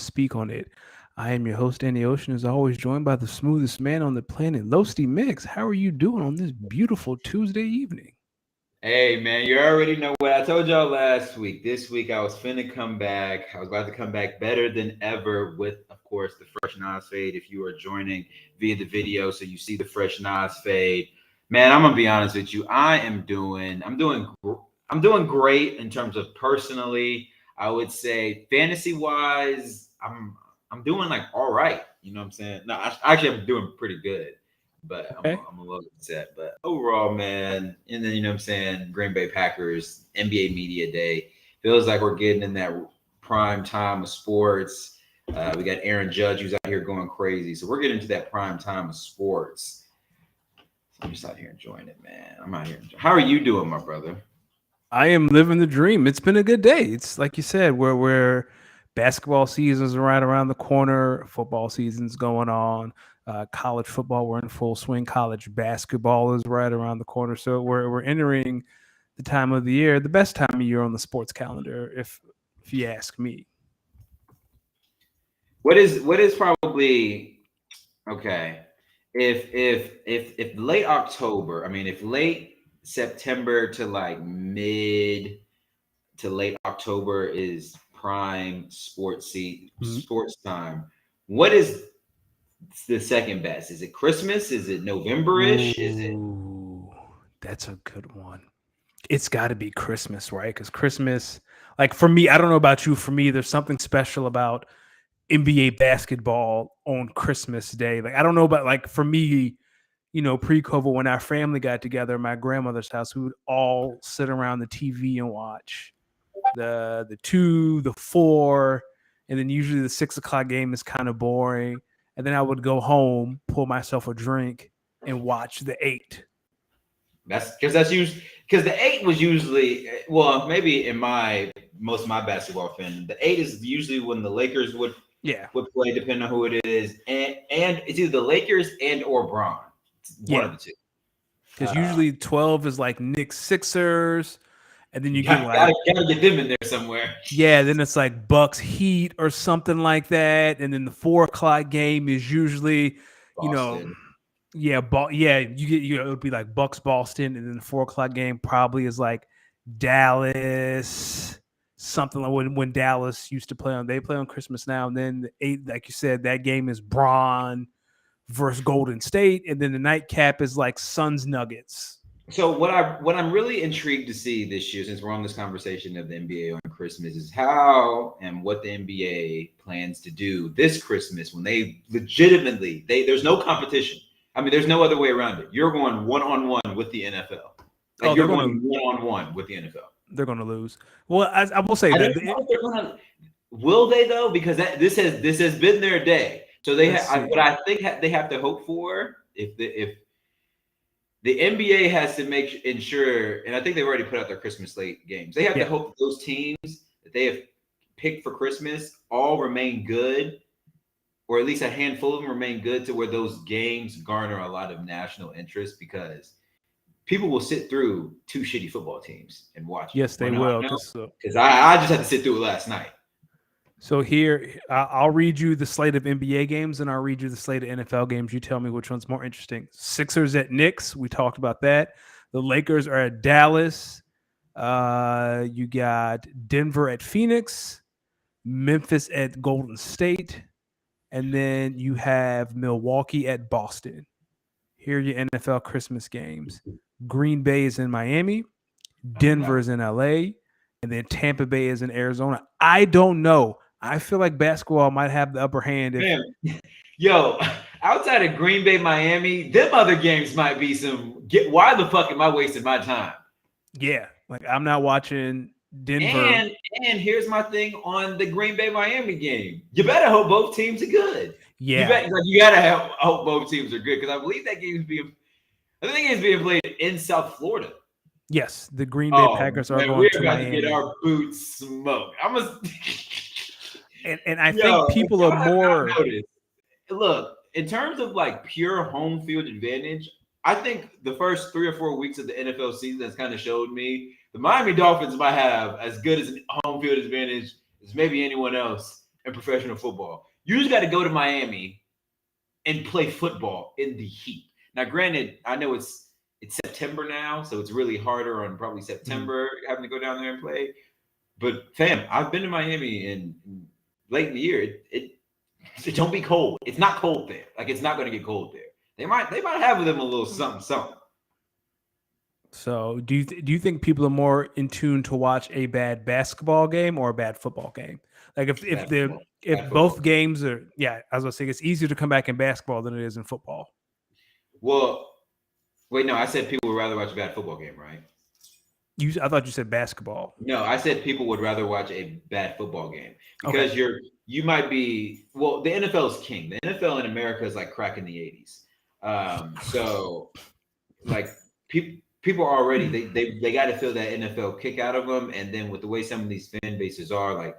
speak on it. I am your host, Danny Ocean, as always, joined by the smoothest man on the planet, Losty Mix. How are you doing on this beautiful Tuesday evening? Hey man, you already know what I told y'all last week. This week I was finna come back. I was about to come back better than ever with, of course, the Fresh Nas fade. If you are joining via the video, so you see the Fresh Nas fade. Man, I'm gonna be honest with you. I'm doing great in terms of personally. I would say fantasy wise, I'm doing like all right. You know what I'm saying? No, actually I'm doing pretty good, but Okay. I'm a little upset. But overall, man, and then you know what I'm saying, Green Bay Packers NBA Media Day feels like we're getting in that prime time of sports. We got Aaron Judge who's out here going crazy, so we're getting to that prime time of sports. So I'm just out here enjoying it, man. I'm out here enjoying. How are you doing, my brother? I am living the dream. It's been a good day. It's like you said, where basketball season's right around the corner, football season's going on, college football, we're in full swing, college basketball is right around the corner. So we're entering the time of the year, the best time of year on the sports calendar, if you ask me. What is probably okay? If late October, I mean, if late September to like mid to late October is prime Mhm. sports time. What is the second best? Is it Christmas? Is it November-ish? Is it Ooh, that's a good one. It's got to be Christmas, right? Because Christmas, like for me, I don't know about you. For me, there's something special about NBA basketball on Christmas Day. Like I don't know about like for me, pre-COVID when our family got together at my grandmother's house, we would all sit around the TV and watch the two, the four, and then usually the 6 o'clock game is kind of boring. And then I would go home, pull myself a drink, and watch the eight. that's usually because the eight was usually well, maybe in my most of my basketball fan, the eight is usually when the Lakers Yeah, would play, depending on who it is, and it's either the Lakers and or Braun. It's one yeah. of the two. Because usually 12 is like Knicks Sixers, and then you get like Gotta get them in there somewhere. yeah, then it's like Bucks Heat or something like that, and then the 4 o'clock game is usually, you know, Boston. yeah, it would be like Bucks Boston, and then the 4 o'clock game probably is like Dallas, something like when Dallas used to play on. They play on Christmas now, and then the eight, like you said, that game is Braun versus Golden State, and then the nightcap is like Suns Nuggets. So what I'm really intrigued to see this year, since we're on this conversation of the NBA on Christmas, is how and what the NBA plans to do this Christmas when they legitimately there's no competition. I mean, there's no other way around it. You're going one on one with the NFL. Like Oh, you're going one on one with the NFL. they're gonna lose. Well, I will say I that don't know if they're gonna. Will they though? Because this has been their day. So let's what see. I think they have to hope for if the NBA has to ensure, and I think they've already put out their Christmas slate games. They have to Yeah, hope that those teams that they have picked for Christmas all remain good, or at least a handful of them remain good, to where those games garner a lot of national interest because people will sit through two shitty football teams and watch it. yes, they Want to know how will. I know? Because Because I just had to sit through it last night. so here, I'll read you the slate of NBA games, and I'll read you the slate of NFL games. You tell me which one's more interesting. Sixers at Knicks. We talked about that. The Lakers are at Dallas. You got Denver at Phoenix, Memphis at Golden State, and then you have Milwaukee at Boston. Here are your NFL Christmas games. Green Bay is in Miami, Oh my Denver god. is in LA, and then Tampa Bay is in Arizona. I don't know. I feel like basketball might have the upper hand if Man, yo, outside of Green Bay, Miami, them other games might be some. Why the fuck am I wasting my time? yeah, like I'm not watching Denver. And here's my thing on the Green Bay Miami game. You better hope both teams are good. Yeah. You gotta hope both teams are good because I believe that game is being I think it's being played in South Florida. Yes, the Green Bay Oh Packers are man, going we're to about to get Miami. our boots smoked. I'm a And I think yo. If people are y'all have not more noticed, look, in terms of like pure home field advantage, I think the first 3 or 4 weeks of the NFL season has kind of showed me the Miami Dolphins might have as good as an home field advantage as maybe anyone else in professional football. You just got to go to Miami and play football in the heat. Now, granted, I know it's September now, so it's really harder on probably September having to go down there and play. But fam, I've been to Miami in late in the year. It don't be cold. It's not cold there. Like it's not going to get cold there. They might have with them a little something. So, do you think people are more in tune to watch a bad basketball game or a bad football game? Like if both games are, I was gonna say it's easier to come back in basketball than it is in football. Well, wait, no, I said people would rather watch a bad football game, right? I thought you said basketball. No, I said people would rather watch a bad football game because you might be the NFL is king. The NFL in America is like crack in the 80s. So like people are already they got to feel that NFL kick out of them, and then with the way some of these fan bases are, like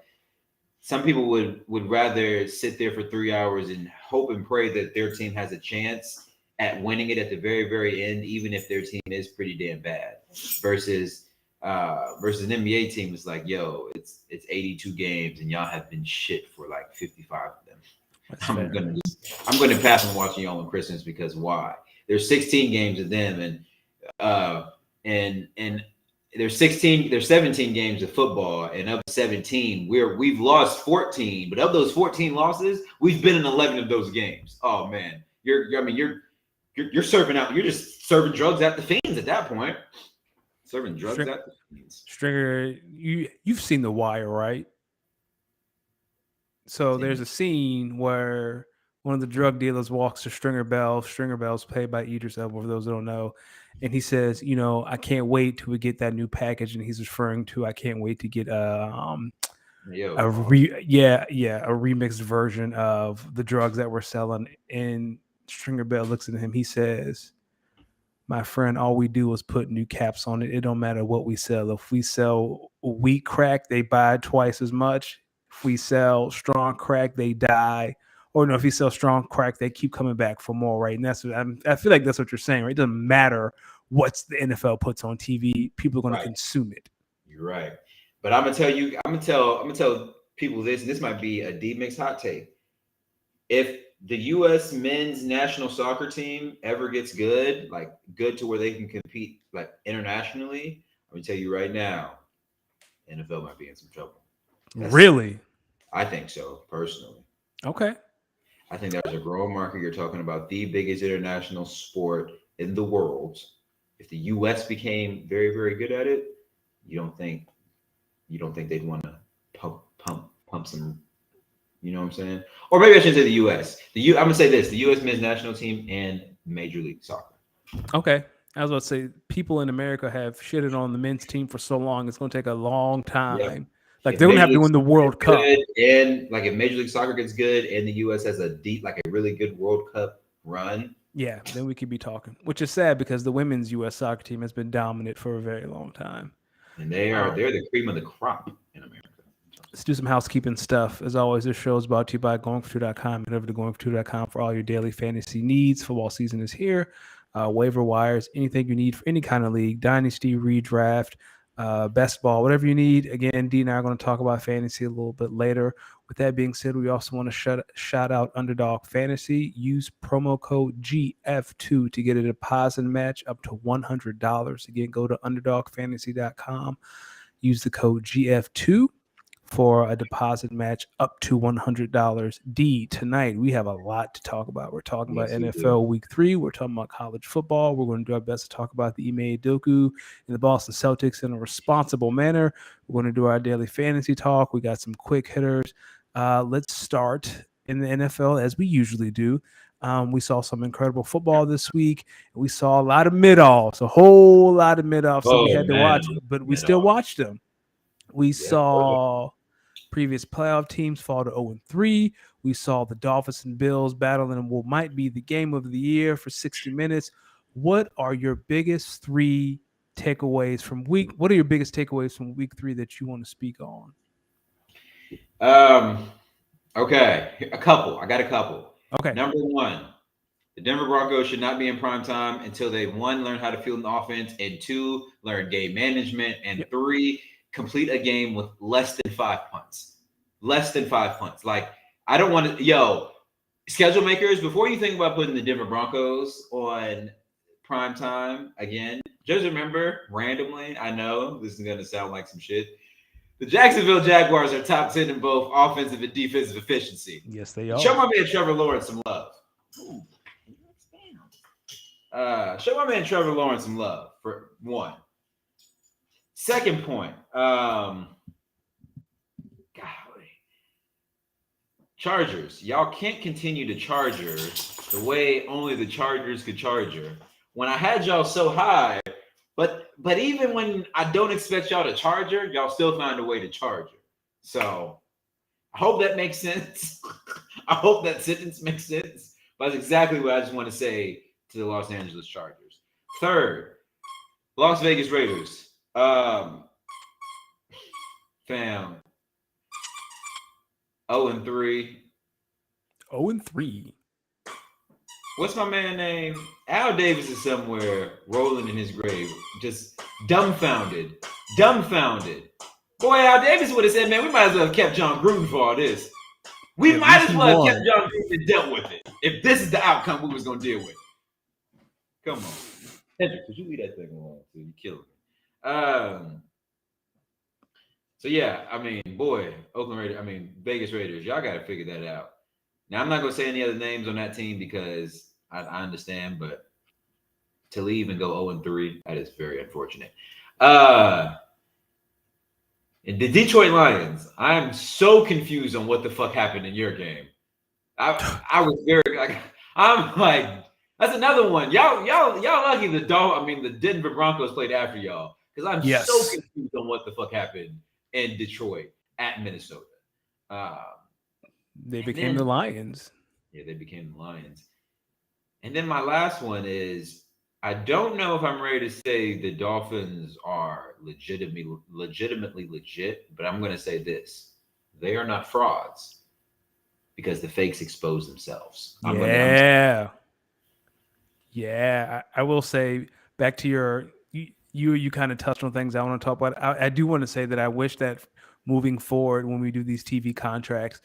some people would rather sit there for 3 hours and hope and pray that their team has a chance at winning it at the very, very end, even if their team is pretty damn bad, versus an NBA team is like, yo, it's 82 games and y'all have been shit for like 55 of them. I'm gonna pass on watching y'all on Christmas because why? There's 16 games of them, and there's 17 games of football, and of 17, we've lost 14, but of those 14 losses, we've been in 11 of those games. Oh man, you're serving out. You're just serving drugs at the fiends at that point. Serving drugs at the fiends. Stringer, you've seen The Wire, right? So there's a scene where one of the drug dealers walks to Stringer Bell. Stringer Bell's played by Idris Elba, for those who don't know. And he says, I can't wait till we get that new package. And he's referring to, I can't wait to get a remixed version of the drugs that we're selling. And Stringer Bell looks at him. He says, my friend, all we do is put new caps on it. It don't matter what we sell. If we sell weak crack, they buy twice as much. If we sell strong crack, they die. Or no, if you sell strong crack, they keep coming back for more, right? And that's what I feel like that's what you're saying, right? It doesn't matter what the NFL puts on TV; people are going to consume it. You're right, but I'm gonna tell people this, and this might be a D-Mix hot take. If the U.S. men's national soccer team ever gets good to where they can compete like internationally, I'm gonna tell you right now, NFL might be in some trouble. Really? I think so, personally. Okay. I think there's a growing market. You're talking about the biggest international sport in the world. If the U.S. became very, very good at it, you don't think they'd want to pump some. You know what I'm saying? Or maybe I shouldn't say the U.S. I'm gonna say this: the U.S. men's national team and Major League Soccer. Okay. I was about to say, people in America have shitted on the men's team for so long. It's going to take a long time. Yep. Like they're going to have to win the World Cup. And like if Major League Soccer gets good and the U.S. has a really good World Cup run. Yeah, then we could be talking, which is sad because the women's U.S. soccer team has been dominant for a very long time. And they're the cream of the crop in America. Let's do some housekeeping stuff. As always, this show is brought to you by GoingFor2.com. Head over to GoingFor2.com for all your daily fantasy needs. Football season is here. Waiver wires, anything you need for any kind of league, dynasty, redraft, best ball, whatever you need. Again, D and I are going to talk about fantasy a little bit later. With that being said, we also want to shout out Underdog Fantasy. Use promo code GF2 to get a deposit match up to $100. Again, go to underdogfantasy.com. Use the code GF2 for a deposit match up to $100. D, tonight we have a lot to talk about. We're talking about NFL Week 3. We're talking about college football. We're going to do our best to talk about the Ime Udoka and the Boston Celtics in a responsible manner. We're going to do our daily fantasy talk. We got some quick hitters. Let's start in the NFL as we usually do. We saw some incredible football this week. We saw a lot of mid-offs, a whole lot of mid-offs. So we had to watch it, but we still watched them. We saw previous playoff teams fall to 0-3. We saw the Dolphins and Bills battling in what might be the game of the year for 60 minutes. What are your biggest three takeaways from week? What are your biggest takeaways from week 3 that you want to speak on? Okay, a couple. I got a couple. Okay. Number one, the Denver Broncos should not be in prime time until they, 1, learn how to field an offense, and 2, learn game management, and 3, complete a game with less than 5 punts. less than 5 punts. Like, I don't want to, schedule makers, before you think about putting the Denver Broncos on prime time again, just remember, randomly, I know this is going to sound like some shit, the Jacksonville Jaguars are top 10 in both offensive and defensive efficiency. Yes, they are. Show my man Trevor Lawrence some love. Show my man Trevor Lawrence some love, for one. Second point, golly. Chargers. Y'all can't continue to Charger the way only the Chargers could Charger. When I had y'all so high, but even when I don't expect y'all to Charger, y'all still find a way to Charger. So I hope that makes sense. I hope that sentence makes sense. But that's exactly what I just want to say to the Los Angeles Chargers. Third, Las Vegas Raiders. Fam. 0-3. 0-3. What's my man name? Al Davis is somewhere rolling in his grave, just dumbfounded. Boy, Al Davis would have said, man, we might as well have kept John Gruden for all this. We might as well have kept John Gruden and dealt with it. If this is the outcome we was going to deal with. Come on. Hendrick, could you leave that thing alone? So you kill me. So yeah, I mean, boy, Vegas Raiders, y'all got to figure that out. Now, I'm not going to say any other names on that team because I understand, but to leave and go 0-3, that is very unfortunate. And the Detroit Lions, I'm so confused on what the fuck happened in your game. I was very I'm like, that's another one. Y'all lucky the Denver Broncos played after y'all, because I'm so confused on what the fuck happened in Detroit at Minnesota. They became the Lions. Yeah, they became the Lions. And then my last one is, I don't know if I'm ready to say the Dolphins are legitimately legit, but I'm going to say this. They are not frauds because the fakes expose themselves. Yeah, I will say, back to your, you kind of touched on things I want to talk about. I do want to say that I wish that moving forward, when we do these TV contracts,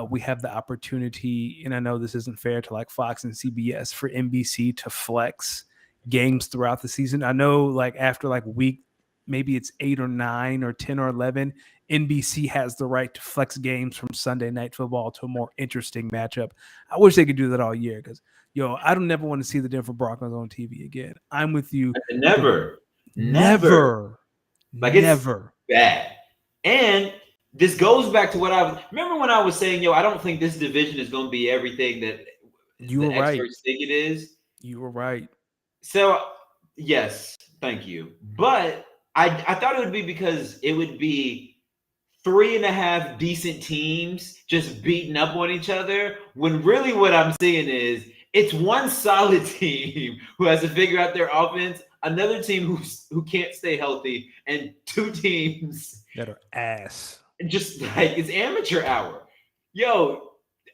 we have the opportunity, and I know this isn't fair to like Fox and CBS, for NBC to flex games throughout the season. I know, like, after like week, maybe it's 8 or 9 or 10 or 11, NBC has the right to flex games from Sunday Night Football to a more interesting matchup. I wish they could do that all year, because I don't never want to see the Denver Broncos on TV again. I'm with you. Never. Like, it's bad. And this goes back to what remember when I was saying, I don't think this division is going to be everything that you were right. Experts think it is. You were right. So, yes, thank you. But I thought it would be because it would be 3.5 decent teams just beating up on each other, when really what I'm seeing is it's one solid team who has to figure out their offense, another team who can't stay healthy, and 2 teams that are ass. Just like, it's amateur hour.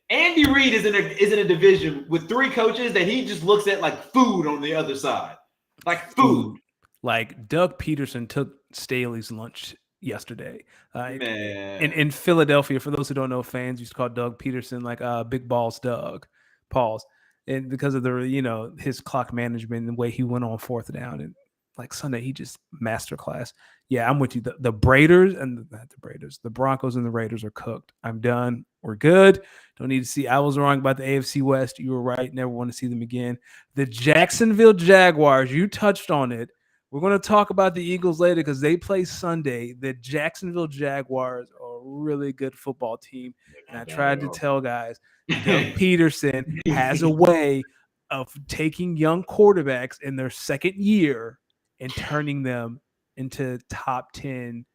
Andy Reid is in a division with 3 coaches that he just looks at like food on the other side. Like food. Like, Doug Peterson took Staley's lunch yesterday. Man. In Philadelphia, for those who don't know, fans used to call Doug Peterson like Big Balls Doug. Pause. And because of the, his clock management and the way he went on 4th down, and like Sunday, he just masterclass. Yeah, I'm with you. The Braiders and the Broncos and the Raiders are cooked. I'm done. We're good. Don't need to see. I was wrong about the AFC West. You were right. Never want to see them again. The Jacksonville Jaguars, you touched on it. We're going to talk about the Eagles later because they play Sunday. The Jacksonville Jaguars are a really good football team. And I tried to tell guys, Doug Peterson has a way of taking young quarterbacks in their second year and turning them into top 10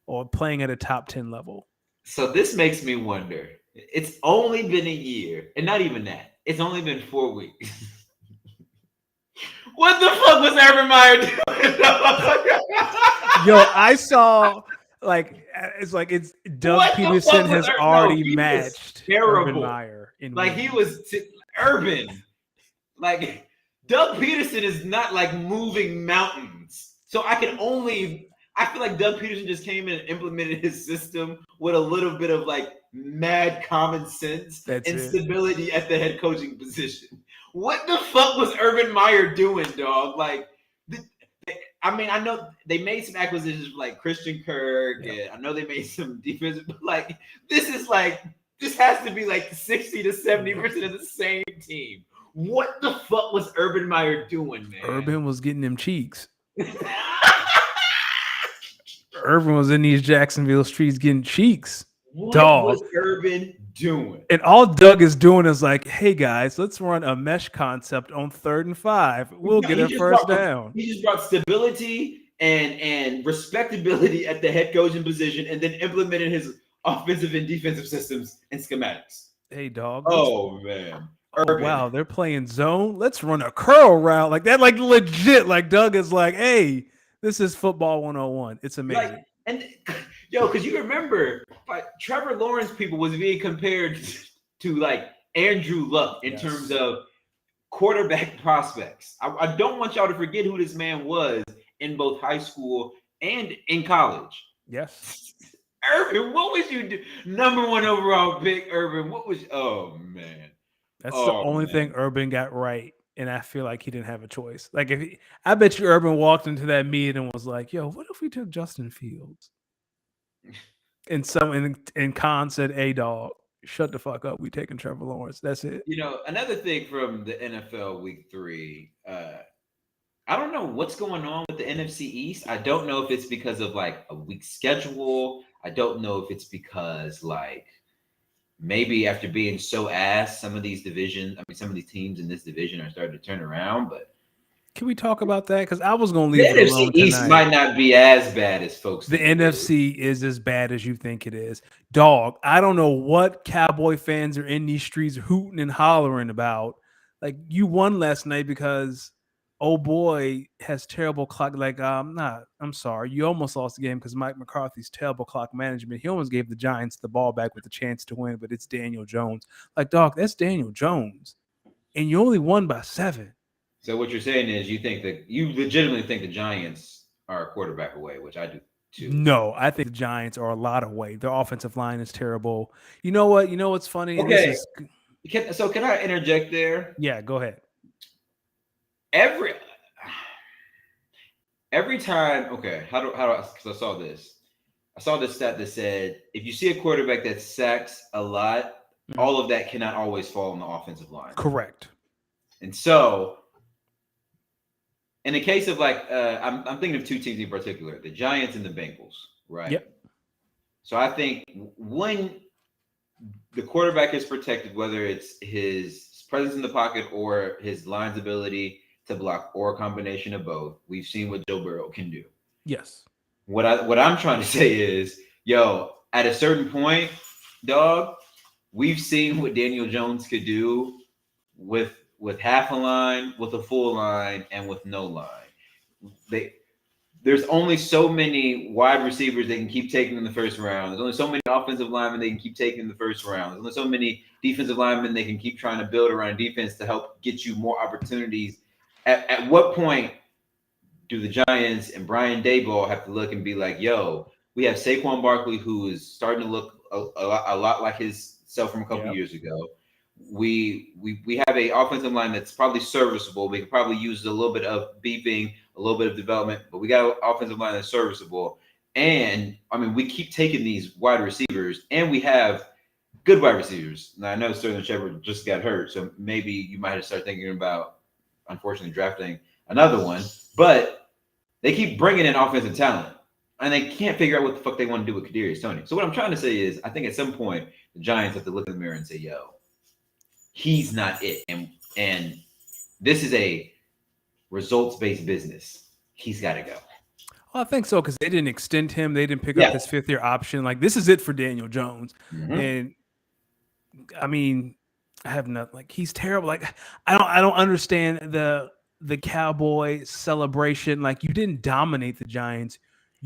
or playing at a top 10 level. So this makes me wonder. It's only been a year, and not even that. It's only been 4 weeks. What the fuck was Urban Meyer doing? I saw it's Doug Peterson has already matched Urban Meyer in Urban. Like, Doug Peterson is not like moving mountains. So I I feel like Doug Peterson just came in and implemented his system with a little bit of like mad common sense and stability at the head coaching position. What the fuck was Urban Meyer doing, dog? Like, I mean, I know they made some acquisitions like Christian Kirk, and I know they made some defensive, but like, this has to be like 60 to 70% of the same team. What the fuck was Urban Meyer doing, man? Urban was getting them cheeks. Urban was in these Jacksonville streets getting cheeks. What dog. was Urban doing? And all Doug is doing is like, hey guys, let's run a mesh concept on 3rd and 5. We'll get a first down. He just brought stability and respectability at the head coaching position, and then implemented his offensive and defensive systems and schematics. Hey dog. Oh man. Oh, wow, they're playing zone. Let's run a curl route like that, like legit. Like Doug is like, hey, this is football 101. It's amazing. Like, and yo, because you remember, like Trevor Lawrence people was being compared to like Andrew Luck in terms of quarterback prospects. I don't want y'all to forget who this man was in both high school and in college. Yes. Urban, what was you do? Number 1 overall pick, Urban. What was? Oh man. That's the only thing Urban got right, and I feel like he didn't have a choice. Like I bet you Urban walked into that meeting and was like, "Yo, what if we took Justin Fields?" And Khan said, "Hey, dog, shut the fuck up. We taking Trevor Lawrence. That's it." You know, another thing from the NFL Week 3. I don't know what's going on with the NFC East. I don't know if it's because of like a weak schedule. I don't know if it's because like maybe after being so ass, some of these teams in this division are starting to turn around. But can we talk about that? Because I was going to leave the it alone NFC East tonight. might not be as bad as folks. The NFC is as bad as you think it is. Dog, I don't know what Cowboy fans are in these streets hooting and hollering about. Like, you won last night because oh boy has terrible clock. Like, I'm sorry. You almost lost the game because Mike McCarthy's terrible clock management. He almost gave the Giants the ball back with a chance to win, but it's Daniel Jones. Like, dog, that's Daniel Jones. And you only won by 7. So what you're saying is you legitimately think the Giants are a quarterback away, which I do too. No, I think the Giants are a lot away. Their offensive line is terrible. You know what? You know what's funny? Okay. Can I interject there? Yeah, go ahead. Every time, okay, how do I, because I saw this stat that said if you see a quarterback that sacks a lot, all of that cannot always fall on the offensive line. Correct. And so in the case of like I'm thinking of 2 teams in particular, the Giants and the Bengals, right? Yep. So I think when the quarterback is protected, whether it's his presence in the pocket or his line's ability to block, or a combination of both, we've seen what Joe Burrow can do. Yes. What I'm trying to say is, yo, at a certain point, dog, we've seen what Daniel Jones could do with half a line, with a full line, and with no line. There's only so many wide receivers they can keep taking in the first round. There's only so many offensive linemen they can keep taking in the first round. There's only so many defensive linemen they can keep trying to build around defense to help get you more opportunities. At what point do the Giants and Brian Daboll have to look and be like, yo, we have Saquon Barkley, who is starting to look a lot like his self from a couple years ago. We have a offensive line that's probably serviceable. We could probably use a little bit of beefing, a little bit of development, but we got an offensive line that's serviceable. And I mean, we keep taking these wide receivers, and we have good wide receivers. Now I know Sterling Shepard just got hurt, so maybe you might have to start thinking about, unfortunately, drafting another one. But they keep bringing in offensive talent, and they can't figure out what the fuck they want to do with Kadarius Toney. So what I'm trying to say is, I think at some point the Giants have to look in the mirror and say, yo, he's not it. And this is a results-based business. He's got to go. Well, I think so, because they didn't extend him. They didn't pick up his 5th-year option. Like, this is it for Daniel Jones. Mm-hmm. And I mean, I have nothing. Like, he's terrible. Like, I don't understand the Cowboy celebration. Like, you didn't dominate the Giants.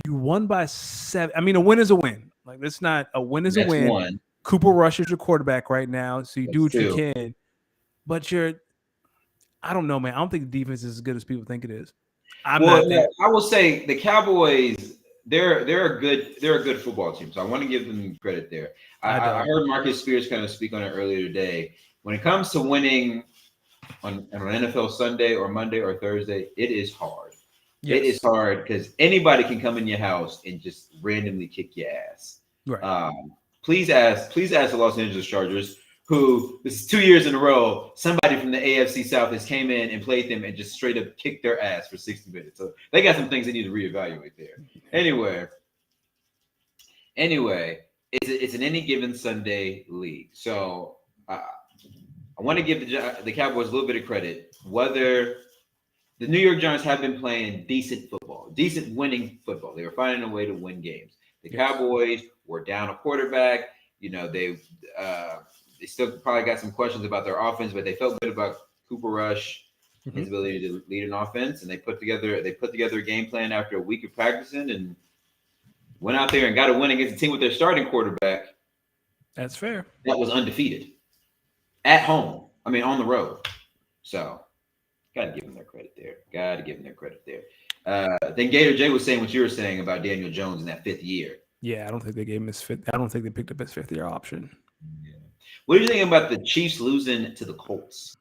You won by 7. I mean, a win is a win. Like, that's not a win is a win. One. Cooper Rush is your quarterback right now, so you do what you can. But I don't know, man. I don't think the defense is as good as people think it is. I will say the Cowboys, they're a good football team. So I want to give them credit there. I heard Marcus Spears kind of speak on it earlier today. When it comes to winning on an NFL Sunday or Monday or Thursday, it is hard. Yes. It is hard because anybody can come in your house and just randomly kick your ass. Right. Please ask the Los Angeles Chargers, who this is 2 years in a row, somebody from the AFC South has came in and played them and just straight up kicked their ass for 60 minutes. So they got some things they need to reevaluate there. Anyway, it's an any given Sunday league. So I want to give the Cowboys a little bit of credit. Whether the New York Giants have been playing decent football, decent winning football. They were finding a way to win games. The Cowboys were down a quarterback. They still probably got some questions about their offense, but they felt good about Cooper Rush, his ability to lead an offense, and they put together a game plan after a week of practicing and went out there and got a win against a team with their starting quarterback. That's fair. That was undefeated at home. I mean, on the road. So, got to give them their credit there. Then Gator J was saying what you were saying about Daniel Jones in that 5th year. Yeah, I don't think they gave him his fifth. I don't think they picked up his 5th-year option. Yeah. What do you think about the Chiefs losing to the Colts?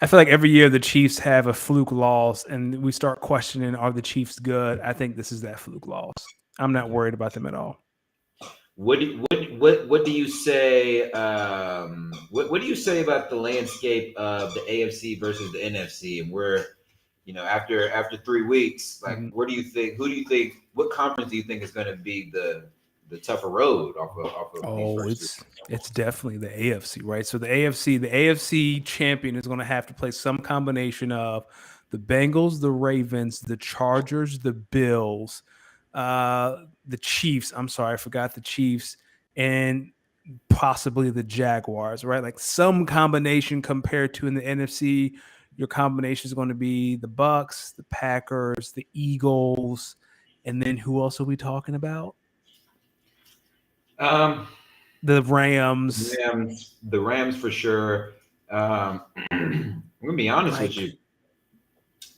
I feel like every year the Chiefs have a fluke loss, and we start questioning, are the Chiefs good? I think this is that fluke loss. I'm not worried about them at all. What do you say? What do you say about the landscape of the AFC versus the NFC? And where, after 3 weeks, like, where do you think? Who do you think? What conference do you think is going to be the tougher road off of? Oh, it's definitely the AFC, right? So the AFC champion is going to have to play some combination of the Bengals, the Ravens, the Chargers, the Bills, the Chiefs. I'm sorry, I forgot the Chiefs, and possibly the Jaguars, right? Like some combination compared to in the NFC. Your combination is going to be the Bucks, the Packers, the Eagles, and then who else are we talking about? The Rams. The Rams for sure. I'm gonna be honest with you.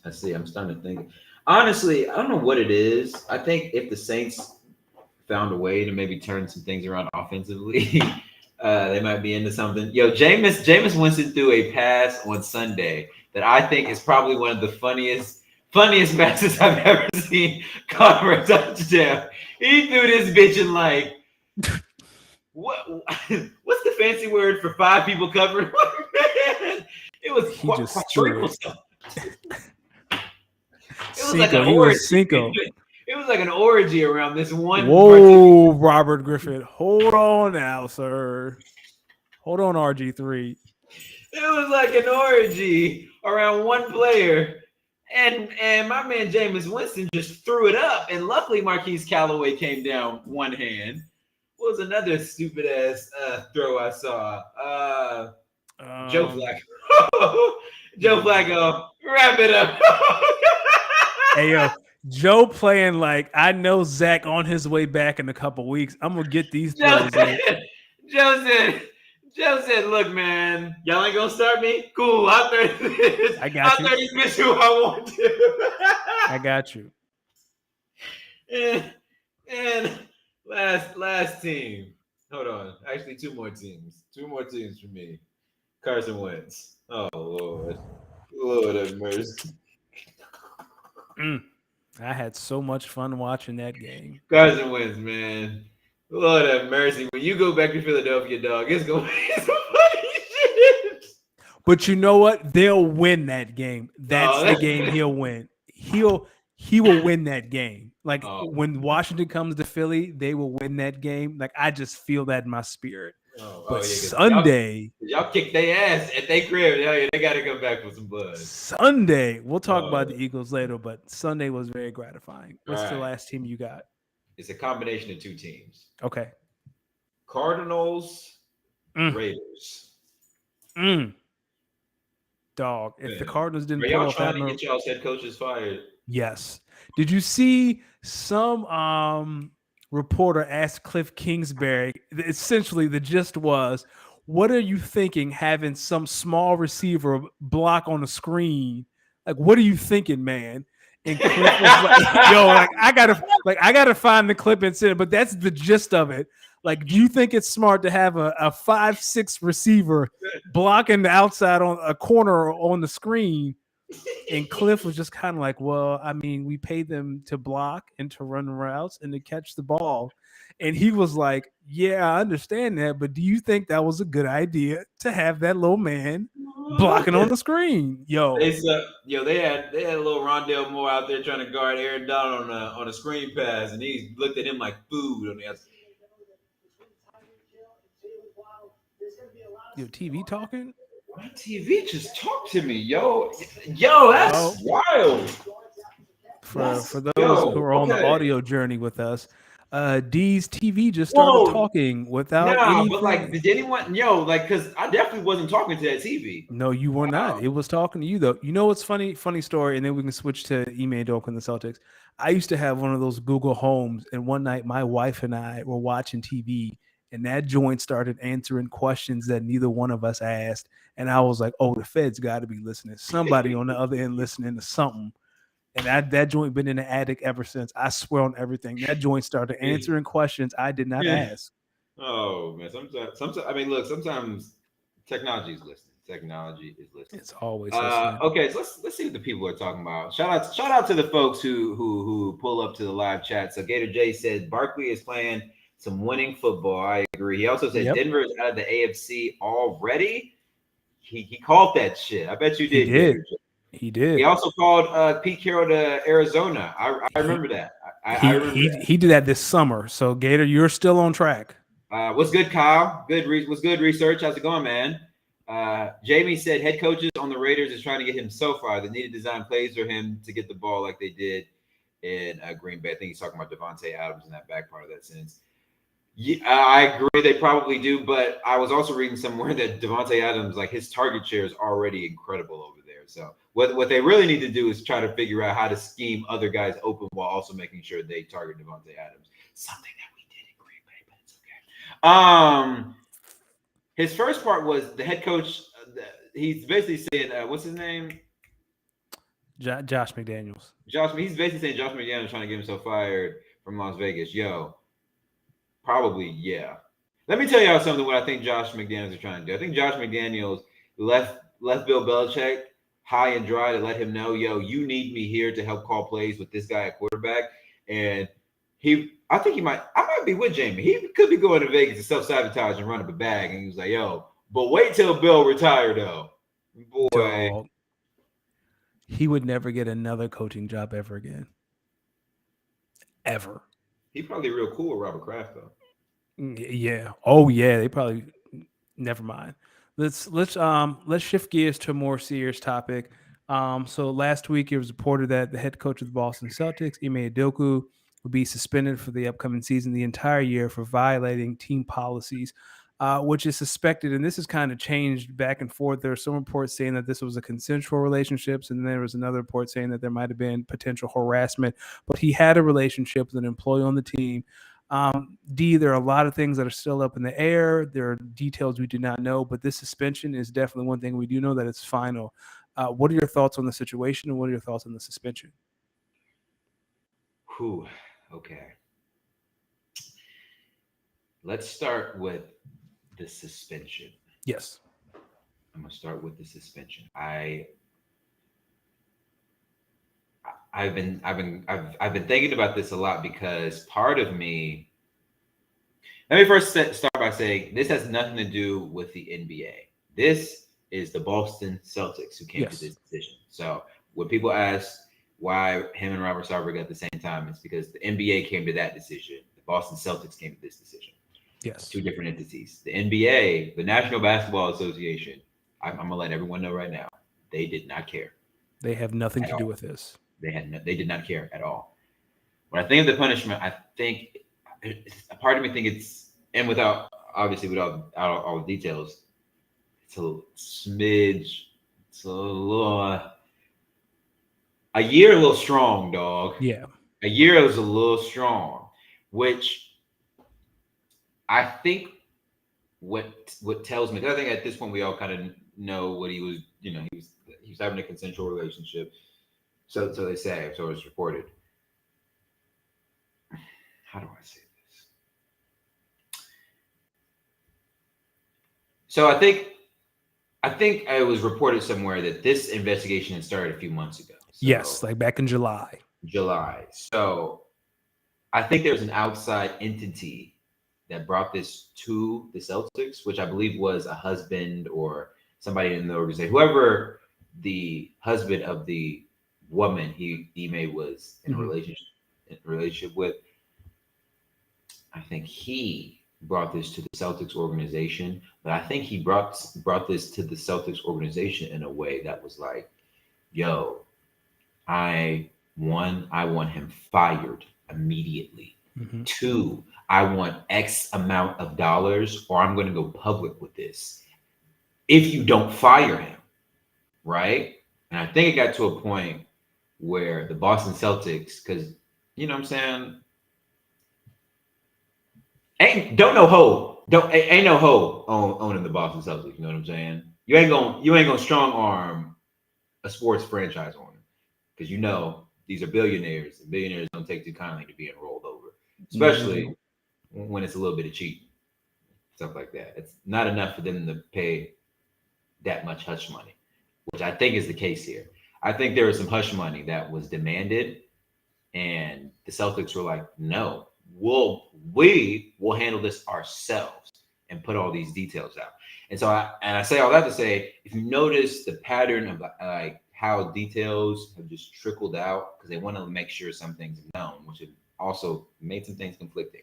Let's see. I'm starting to think. Honestly, I don't know what it is. I think if the Saints found a way to maybe turn some things around offensively, they might be into something. Yo, Jameis Winston threw a pass on Sunday that I think is probably one of the funniest passes I've ever seen caught for a touchdown. He threw this bitch in like. What's the fancy word for 5 people covering? Man, it was quadruple stuff. It was like an orgy. It was like an orgy around this one. Whoa, Robert Griffin. Hold on now, sir. Hold on, RG3. It was like an orgy around one player. And my man Jameis Winston just threw it up. And luckily Marquise Callaway came down one hand. What was another stupid ass throw I saw? Joe Flacco. Joe Flacco, wrap it up. Hey, yo, Joe playing like I know Zach on his way back in a couple weeks. I'm gonna get these throws. Joe said, "Look, man, y'all ain't gonna start me. Cool, I'll throw this. I got you. I'll throw this bitch who I want to. I got you." And last team. Hold on. Actually, 2 more teams. 2 more teams for me. Carson Wentz. Oh Lord have mercy. I had so much fun watching that game. Carson Wentz, man. Lord have mercy. When you go back to Philadelphia, dog, it's going to be some funny shit. But you know what? They'll win that game. That's the game he'll win. He will win that game. Like when Washington comes to Philly, they will win that game. Like I just feel that in my spirit. But Sunday, y'all kick their ass at their crib. They got to come back with some blood. Sunday, we'll talk about the Eagles later, but Sunday was very gratifying. What's the last team you got? It's a combination of 2 teams. Okay. Cardinals, Raiders. Dog, if the Cardinals didn't pull off that, get y'all's head coaches fired. Yes. Did you see some reporter asked Cliff Kingsbury? Essentially, the gist was, "What are you thinking having some small receiver block on the screen? Like, what are you thinking, man?" And Cliff was like, "Yo, I gotta find the clip and send it." But that's the gist of it. Like, do you think it's smart to have a 5'6" receiver blocking the outside on a corner on the screen? And Cliff was just kind of like, "Well, I mean, we pay them to block and to run routes and to catch the ball." And he was like, "Yeah, I understand that, but do you think that was a good idea to have that little man blocking on the screen?" They Yo, said, they had a little Rondale Moore out there trying to guard Aaron Donald on a screen pass, and he looked at him like food on the outside. your TV talking? My TV just talked to me, yo, Yo, that's wild. for those who are on the Okay. audio journey with us, D's TV just started Whoa, talking without nah, but like, anything. did anyone, like, because I definitely wasn't talking to that TV. No, you were not. Wow. It was talking to you though. You know what's funny? Funny story, and then we can switch to Ime Doka and the Celtics. I used to have one of those Google Homes, and one night my wife and I were watching TV, and that joint started answering questions that neither one of us asked. And I was like, "Oh, the Feds got to be listening. Somebody on the other end listening to something." And that joint been in the attic ever since. I swear on everything. That joint started answering questions I did not ask. Oh man, sometimes I mean, look, sometimes technology is listening. Technology is listening. It's always listening. Okay, so let's see what the people are talking about. Shout out to the folks who pull up to the live chat. So Gator J said Barkley is playing some winning football. I agree. He also said Yep. Denver is out of the AFC already. He called that shit. I bet you He did. did. Gator J. He did. He also called Pete Carroll to Arizona. I remember that. I remember that. He did that this summer. So Gator, you're still on track. What's good, Kyle? What's good research? How's it going, man? Jamie said head coaches on the Raiders is trying to get him so far. They need to design plays for him to get the ball like they did in Green Bay. I think he's talking about Devontae Adams in that back part of that sentence. Yeah, I agree. They probably do, but I was also reading somewhere that Devontae Adams, like his target share is already incredible over there. So what they really need to do is try to figure out how to scheme other guys open while also making sure they target Devontae Adams. Something that we did in Green Bay, but it's okay. His first part was the head coach. He's basically saying, what's his name? Josh McDaniels. He's basically saying Josh McDaniels trying to get himself fired from Las Vegas. Yo, probably, yeah. Let me tell y'all something what I think Josh McDaniels is trying to do. I think Josh McDaniels left Bill Belichick high and dry to let him know, yo, you need me here to help call plays with this guy at quarterback. And I might be with Jamie. He could be going to Vegas to self-sabotage and run up a bag. And he was like, yo, but wait till Bill retire, though. Boy. Dog. He would never get another coaching job ever again. Ever. He's probably real cool with Robert Kraft, though. Yeah. Oh yeah. They probably never mind. Let's shift gears to a more serious topic. So last week it was reported that the head coach of the Boston Celtics, Ime Udoka, will be suspended for the upcoming season, the entire year, for violating team policies, which is suspected. And this has kind of changed back and forth. There are some reports saying that this was a consensual relationship, and then there was another report saying that there might have been potential harassment. But he had a relationship with an employee on the team. D, there are a lot of things that are still up in the air. There are details we do not know, but this suspension is definitely one thing we do know that it's final. What are your thoughts on the situation, and what are your thoughts on the suspension? Whew. Okay. Let's start with the suspension. Yes. I'm gonna start with the suspension. I've been thinking about this a lot because part of me. Let me first start by saying this has nothing to do with the NBA. This is the Boston Celtics who came to this decision. So when people ask why him and Robert Sarver at the same time, it's because the NBA came to that decision. The Boston Celtics came to this decision. Yes. Two different entities. The NBA, the National Basketball Association, I'm gonna let everyone know right now, they did not care. They have nothing to do with this. They did not care at all. When I think of the punishment, I think a part of me think it's, and without all the details, it's a smidge. It's a year a little strong, dog. Yeah. A year was a little strong, which I think what tells me, because I think at this point we all kind of know what he was, he was having a consensual relationship. So they say. So it's reported. How do I say this? So I think it was reported somewhere that this investigation had started a few months ago. Yes, So like back in July. July. So I think there's an outside entity that brought this to the Celtics, which I believe was a husband or somebody in the organization, whoever the husband of the woman Ime was in a relationship with. I think he brought this to the Celtics organization, but I think he brought this to the Celtics organization in a way that was like, "Yo, I want him fired immediately. Mm-hmm. Two, I want X amount of dollars, or I'm going to go public with this. If you don't fire him, right?" And I think it got to a point where the Boston Celtics, because you know what I'm saying, ain't no hoe, ain't no hoe owning the Boston Celtics. You know what I'm saying? You ain't gonna strong arm a sports franchise owner because you know these are billionaires, and billionaires don't take too kindly to being rolled over, especially when it's a little bit of cheating, stuff like that. It's not enough for them to pay that much hush money, which I think is the case here. I think there was some hush money that was demanded, and the Celtics were like, "No, we will handle this ourselves and put all these details out." And so I say all that to say, if you notice the pattern of like how details have just trickled out because they want to make sure some things are known, which have also made some things conflicting.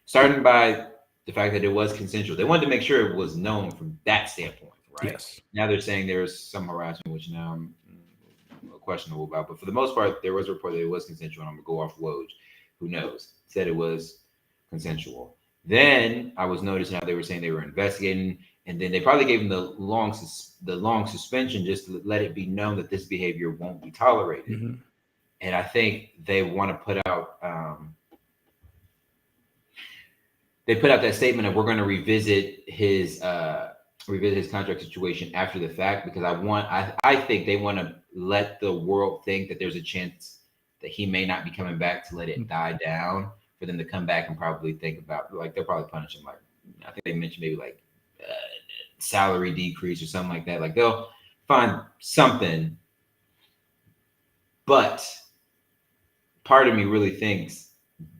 Starting by the fact that it was consensual, they wanted to make sure it was known from that standpoint, right? Yes. Now they're saying there's some harassment, which now I'm questionable about, but for the most part, there was a report that it was consensual. And I'm gonna go off Woj, who knows, said it was consensual. Then I was noticing how they were saying they were investigating, and then they probably gave him the long suspension just to let it be known that this behavior won't be tolerated. Mm-hmm. And I think they want to put out they put out that statement of we're going to revisit his contract situation after the fact because I think they want to let the world think that there's a chance that he may not be coming back to let it die down for them to come back and probably think about like they'll probably punish him like I think they mentioned maybe like salary decrease or something like that. Like they'll find something, but part of me really thinks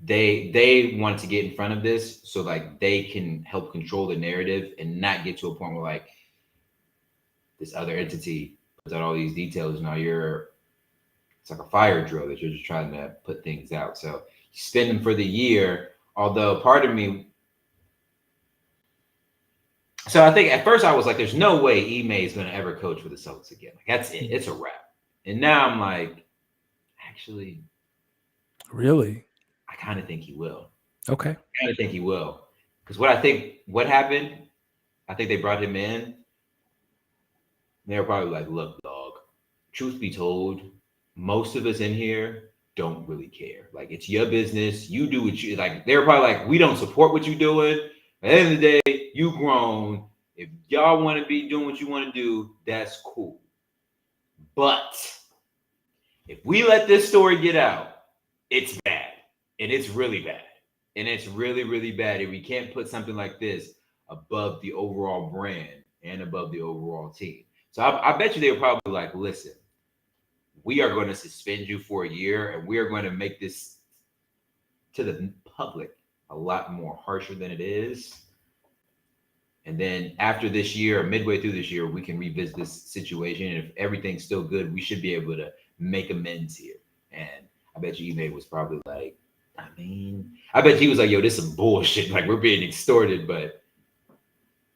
they wanted to get in front of this so like they can help control the narrative and not get to a point where like this other entity puts out all these details. Now it's like a fire drill that you're just trying to put things out. So you spend them for the year. Although part of me, so I think at first I was like, "There's no way Ime is going to ever coach for the Celtics again. Like that's it. It's a wrap." And now I'm like, actually, Really? I kind of think he will. Okay. I kind of think he will because what happened, I think they brought him in. They were probably like, "Look, dog. Truth be told, most of us in here don't really care. Like it's your business. You do what you like." They were probably like, "We don't support what you're doing. At the end of the day, you grown. If y'all want to be doing what you want to do, that's cool. But if we let this story get out, it's bad. And it's really bad. And it's really, really bad. And we can't put something like this above the overall brand and above the overall team." So I bet you they were probably like, "Listen, we are going to suspend you for a year and we are going to make this to the public a lot more harsher than it is. And then after this year, or midway through this year, we can revisit this situation. And if everything's still good, we should be able to make amends here." And I bet you Ime was probably like, I bet he was like, "Yo, this is some bullshit. Like we're being extorted, but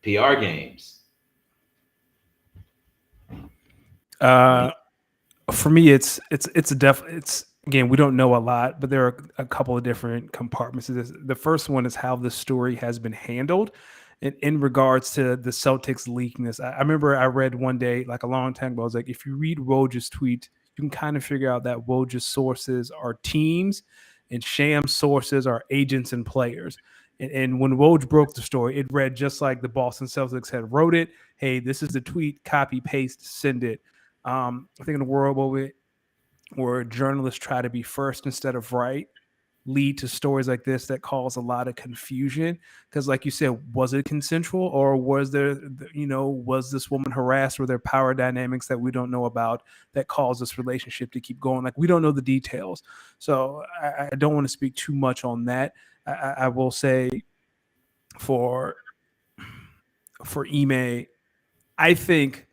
PR games." For me, it's again, we don't know a lot, but there are a couple of different compartments to this. The first one is how the story has been handled in regards to the Celtics leaking this. I remember I read one day, like a long time ago, I was like, if you read Woj's tweet, you can kind of figure out that Woj's sources are teams and Sham's sources are agents and players. And when Woj broke the story, it read just like the Boston Celtics had wrote it. Hey, this is the tweet, copy, paste, send it. I think in the world where journalists try to be first instead of right lead to stories like this that cause a lot of confusion. Because like you said, was it consensual, or was there, was this woman harassed? Were there power dynamics that we don't know about that caused this relationship to keep going? Like, we don't know the details. So I don't want to speak too much on that. I will say for Ime, I think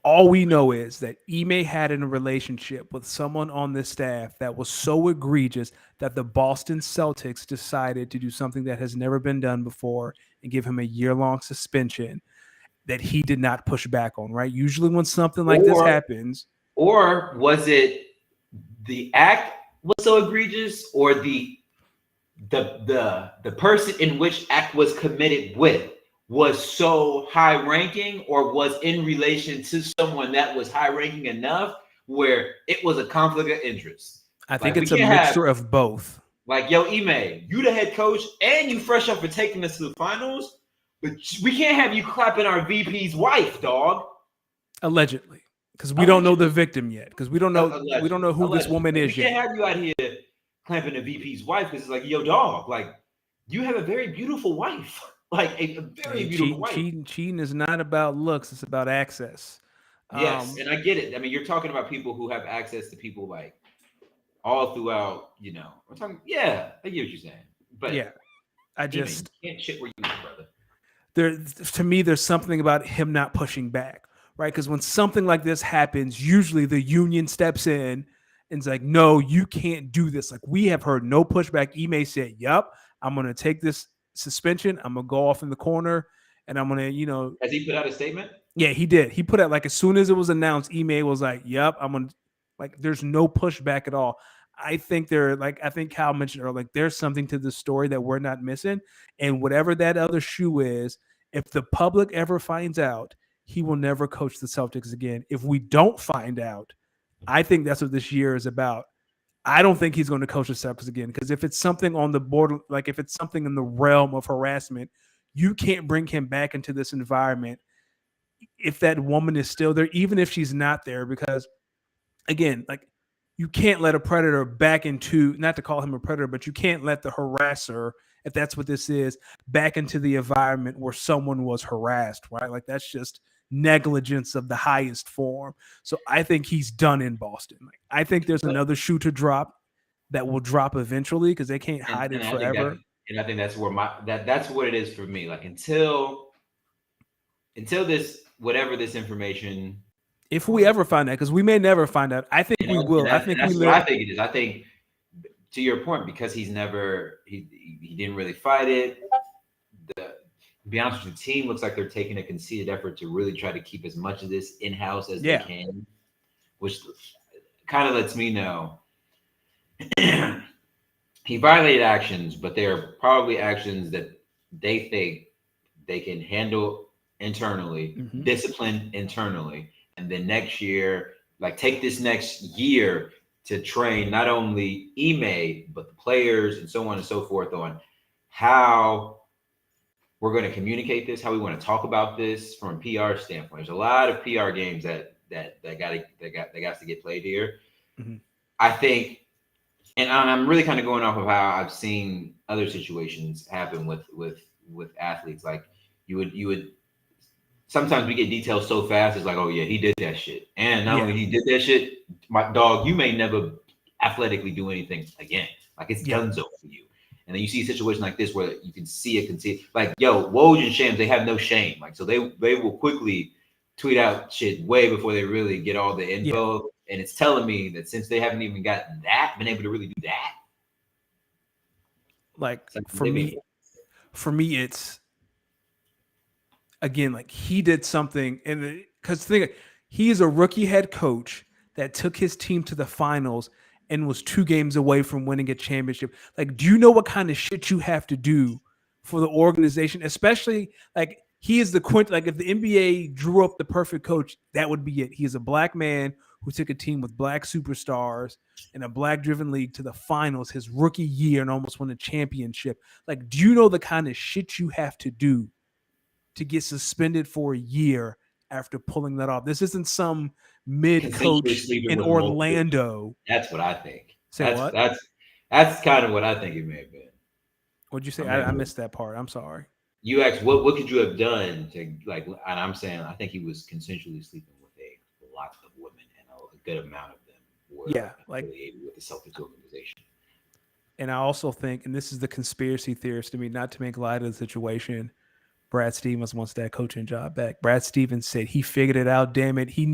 all we know is that Ime had in a relationship with someone on the staff that was so egregious that the Boston Celtics decided to do something that has never been done before and give him a year-long suspension that he did not push back on, right? Usually when something like this happens. Or was it the act was so egregious, or the person in which act was committed with was so high ranking, or was in relation to someone that was high ranking enough where it was a conflict of interest? I think it's a mixture of both. Like, yo, Ime, you the head coach and you fresh up for taking us to the finals, but we can't have you clapping our VP's wife, dog. Allegedly. Because we don't know the victim yet. Because we don't know who this woman is yet. We can't have you out here clamping the VP's wife, because it's like, yo, dog, like, you have a very beautiful wife. Like, a very beautiful wife. Cheating is not about looks, it's about access. Yes, and I get it. I mean, you're talking about people who have access to people like all throughout, we're talking, yeah, I get what you're saying. But yeah, I just you can't shit where you live, brother. To me, there's something about him not pushing back, right? Because when something like this happens, usually the union steps in and is like, no, you can't do this. Like, we have heard no pushback. Ime said, yup, I'm going to take this suspension. I'm going to go off in the corner and I'm going to, Has he put out a statement? Yeah, he did. He put out, like, as soon as it was announced, Ime was like, yup, I'm going to, like, there's no pushback at all. I think I think Kyle mentioned earlier, like, there's something to the story that we're not missing. And whatever that other shoe is, if the public ever finds out, he will never coach the Celtics again. If we don't find out, I think that's what this year is about. I don't think he's going to coach the Celtics again, because if it's something on the border, like if it's something in the realm of harassment, you can't bring him back into this environment if that woman is still there, even if she's not there, because again, like, you can't let a predator back into, not to call him a predator, but you can't let the harasser, if that's what this is, back into the environment where someone was harassed, right? Like, that's just negligence of the highest form. So I think he's done in Boston. Like, I think there's another shoe to drop that will drop eventually, because they can't hide it forever. I think that's where that's what it is for me. Like, until this, whatever this information, if we ever find out, because we may never find out. I think we will. I think that's what I think it is. I think, to your point, because he didn't really fight it. To be honest with you, the team looks like they're taking a conceited effort to really try to keep as much of this in-house as they can, which kind of lets me know he violated actions, but they are probably actions that they think they can handle internally, discipline internally. And then next year, like, take this next year to train not only Ime, but the players and so on and so forth on how we're going to communicate this, how we want to talk about this from a PR standpoint. There's a lot of PR games that got to get played here. I think, and I'm really kind of going off of how I've seen other situations happen with athletes. Like, you would. Sometimes we get details so fast, it's like, oh yeah, he did that shit. And not only he did that shit, my dog, you may never athletically do anything again. Like, it's donezo for you. And then you see a situation like this where you can see it, like, yo, Woj and Shams, they have no shame. Like, so they will quickly tweet out shit way before they really get all the info. Yeah. And it's telling me that since they haven't even gotten that, been able to really do that. Like, for me, it's, again, like, he did something, and because he is a rookie head coach that took his team to the finals and was 2 games away from winning a championship. Like, do you know what kind of shit you have to do for the organization? Especially, like, he is the like, if the NBA drew up the perfect coach, that would be it. He is a black man who took a team with black superstars in a black-driven league to the finals his rookie year and almost won a championship. Like, do you know the kind of shit you have to do to get suspended for a year after pulling that off. This isn't some mid Consensually coach sleeping in with multiple. Orlando. That's what I think. Say what? That's kind of what I think it may have been. What'd you say? I missed that part. I'm sorry. You asked what could you have done to like, and I'm saying I think he was consensually sleeping with a lot of women, and a good amount of them were affiliated with the Celtics organization. And I also think, and this is the conspiracy theorist to me, not to make light of the situation, Brad Stevens wants that coaching job back. Brad Stevens said he figured it out. Damn it. He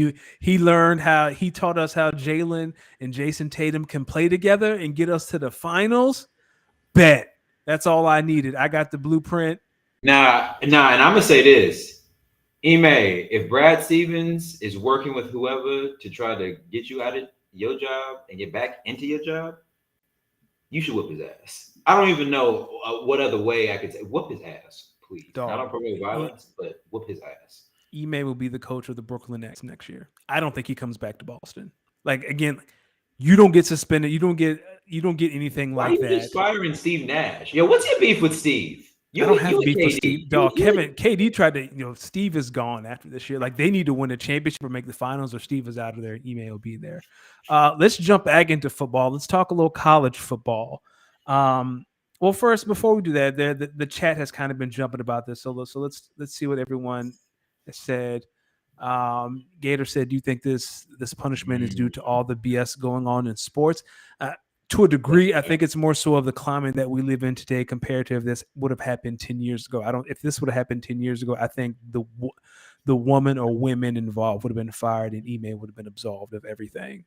taught us how Jalen and Jason Tatum can play together and get us to the finals. Bet. That's all I needed. I got the blueprint. Nah, and I'm going to say this. Ime, if Brad Stevens is working with whoever to try to get you out of your job and get back into your job, you should whip his ass. I don't even know what other way I could say. Whip his ass, please. Dog. Not on promote violence, but whip his ass. Ime will be the coach of the Brooklyn Nets next year. I don't think he comes back to Boston. Like, again, you don't get suspended. You don't get anything like that. Why are you just firing Steve Nash? Yo, what's your beef with Steve? I don't have beef with Steve. Dog, KD tried to, Steve is gone after this year. Like, they need to win a championship or make the finals, or Steve is out of there. Ime will be there. Let's jump back into football. Let's talk a little college football. Well, first, before we do that, the chat has kind of been jumping about this. So let's see what everyone has said. Gator said, "Do you think this punishment is due to all the BS going on in sports?" To a degree, I think it's more so of the climate that we live in today compared to if this would have happened 10 years ago. If this would have happened 10 years ago, I think the woman or women involved would have been fired and Ime would have been absolved of everything.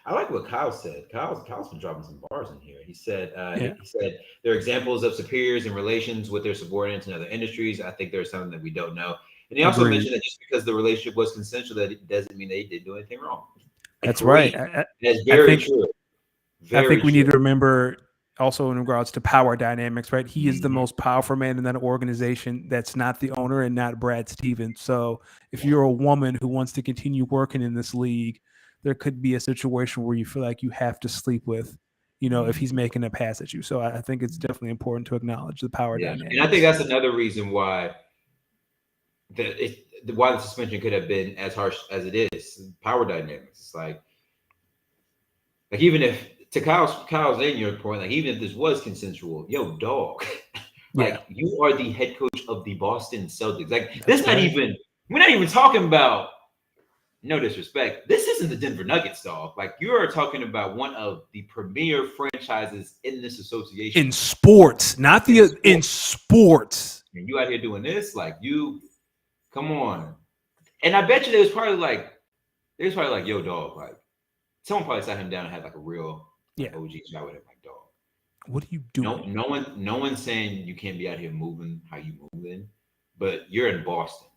I like what Kyle said. Kyle's been dropping some bars in here. He said, there are examples of superiors in relations with their subordinates in other industries. I think there's something that we don't know. And he also mentioned that just because the relationship was consensual, that it doesn't mean they did do anything wrong. That's right. That's very true. I think we need to remember also in regards to power dynamics, right? He is the most powerful man in that organization. That's not the owner and not Brad Stevens. So if you're a woman who wants to continue working in this league, there could be a situation where you feel like you have to sleep with, if he's making a pass at you. So I think it's definitely important to acknowledge the power dynamics. And I think that's another reason why why the suspension could have been as harsh as it is. Power dynamics. It's like even if, to Kyle's in your point, like even if this was consensual, yo, dog, you are the head coach of the Boston Celtics. Like we're not even talking about, no disrespect, this isn't the Denver Nuggets, dog. Like you are talking about one of the premier franchises in this association. In sports, not in sports. And you out here doing this, like come on. And I bet you there's probably like, yo, dog, like someone probably sat him down and had like a real OG chat with him, like, dog, what are you doing? No one's saying you can't be out here moving how you moving, but you're in Boston.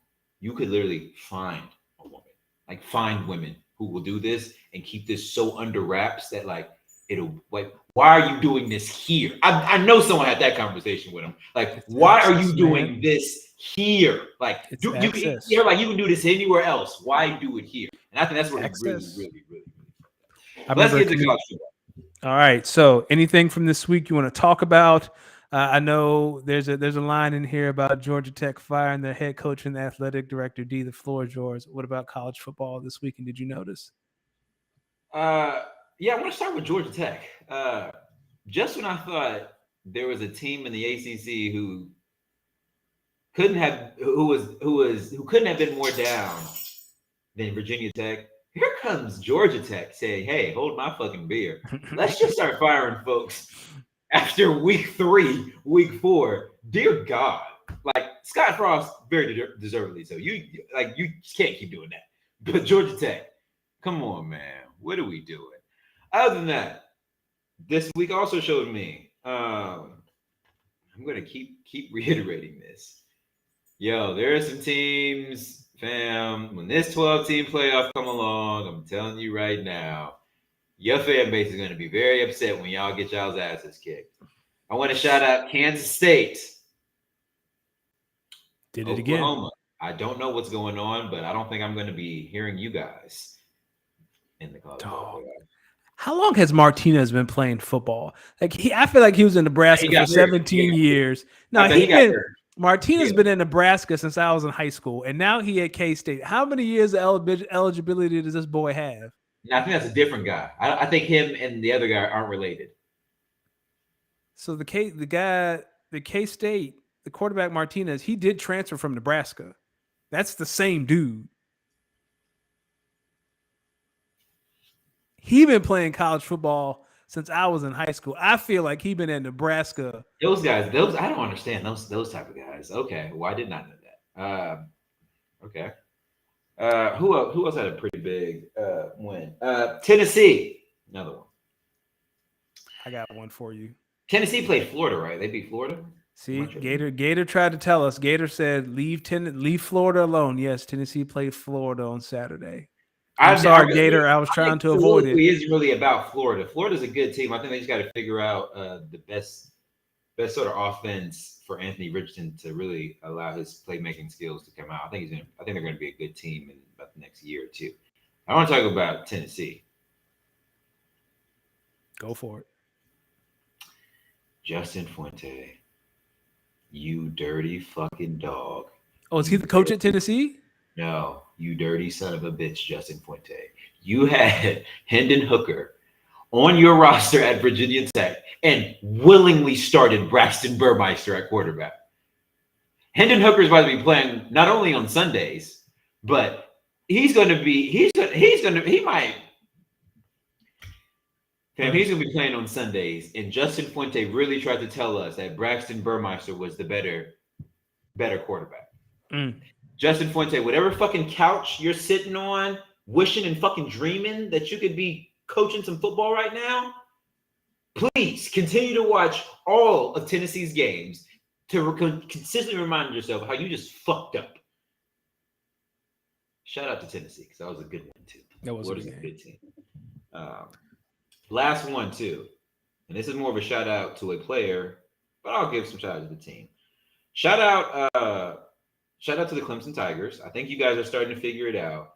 You could literally find a woman, like find women who will do this and keep this so under wraps that like it'll like, why are you doing this here? I know someone had that conversation with him. Like, why are you doing this here? Like, you're like, you can do this anywhere else. Why do it here? And I think that's what it really. Let's get to college football. All right. So, anything from this week you want to talk about? I know there's a line in here about Georgia Tech firing their head coach and the athletic director. D, the floor is yours. What about college football this week? And did you notice? I want to start with Georgia Tech. Just when I thought there was a team in the ACC who couldn't have been more down than Virginia Tech, here comes Georgia Tech saying, "Hey, hold my fucking beer. Let's just start firing folks after week 3, week 4." Dear God, like Scott Frost, very deservedly so. You just can't keep doing that. But Georgia Tech, come on, man, what are we doing? Other than that, this week also showed me. I'm gonna keep reiterating this. Yo, there are some teams. Fam, when this 12-team playoff come along, I'm telling you right now, your fan base is going to be very upset when y'all get y'all's asses kicked. I want to shout out Kansas State. Did it Oklahoma. again. I don't know what's going on, but I don't think I'm going to be hearing you guys in the college football playoff. How long has Martinez been playing football? I feel like he was in Nebraska for 17 years. No, Martinez Yeah. been in Nebraska since I was in high school, and now he at K-State. How many years of eligibility does this boy have? Now, I think that's a different guy. I think him and the other guy aren't related. So the K-State, the quarterback Martinez, he did transfer from Nebraska. That's the same dude. He been playing college football since I was in high school. I feel like he been at Nebraska. Those guys, those I don't understand those type of guys. Okay, well I did not know that. Okay. Who else had a pretty big win? Tennessee, another one. I got one for you. Tennessee played Florida, right? They beat Florida. See, Gator tried to tell us. Gator said, leave Florida alone. Yes, Tennessee played Florida on Saturday. I'm sorry, Gator. I was trying to avoid it. It is really about Florida. Florida's a good team. I think they just got to figure out the best sort of offense for Anthony Richardson to really allow his playmaking skills to come out. I think they're going to be a good team in about the next year or two. I want to talk about Tennessee. Go for it. Justin Fuente, you dirty fucking dog. Oh, is he the coach at Tennessee? No, you dirty son of a bitch, Justin Fuente. You had Hendon Hooker on your roster at Virginia Tech and willingly started Braxton Burmeister at quarterback. Hendon Hooker is about to be playing not only on Sundays, but he's going to be playing on Sundays. And Justin Fuente really tried to tell us that Braxton Burmeister was the better quarterback. Justin Fuente, whatever fucking couch you're sitting on, wishing and fucking dreaming that you could be coaching some football right now, please continue to watch all of Tennessee's games to consistently remind yourself how you just fucked up. Shout out to Tennessee because that was a good one too. That was a good team. Last one too, and this is more of a shout out to a player, but I'll give some shout out to the team. Shout out to the Clemson Tigers. I think you guys are starting to figure it out.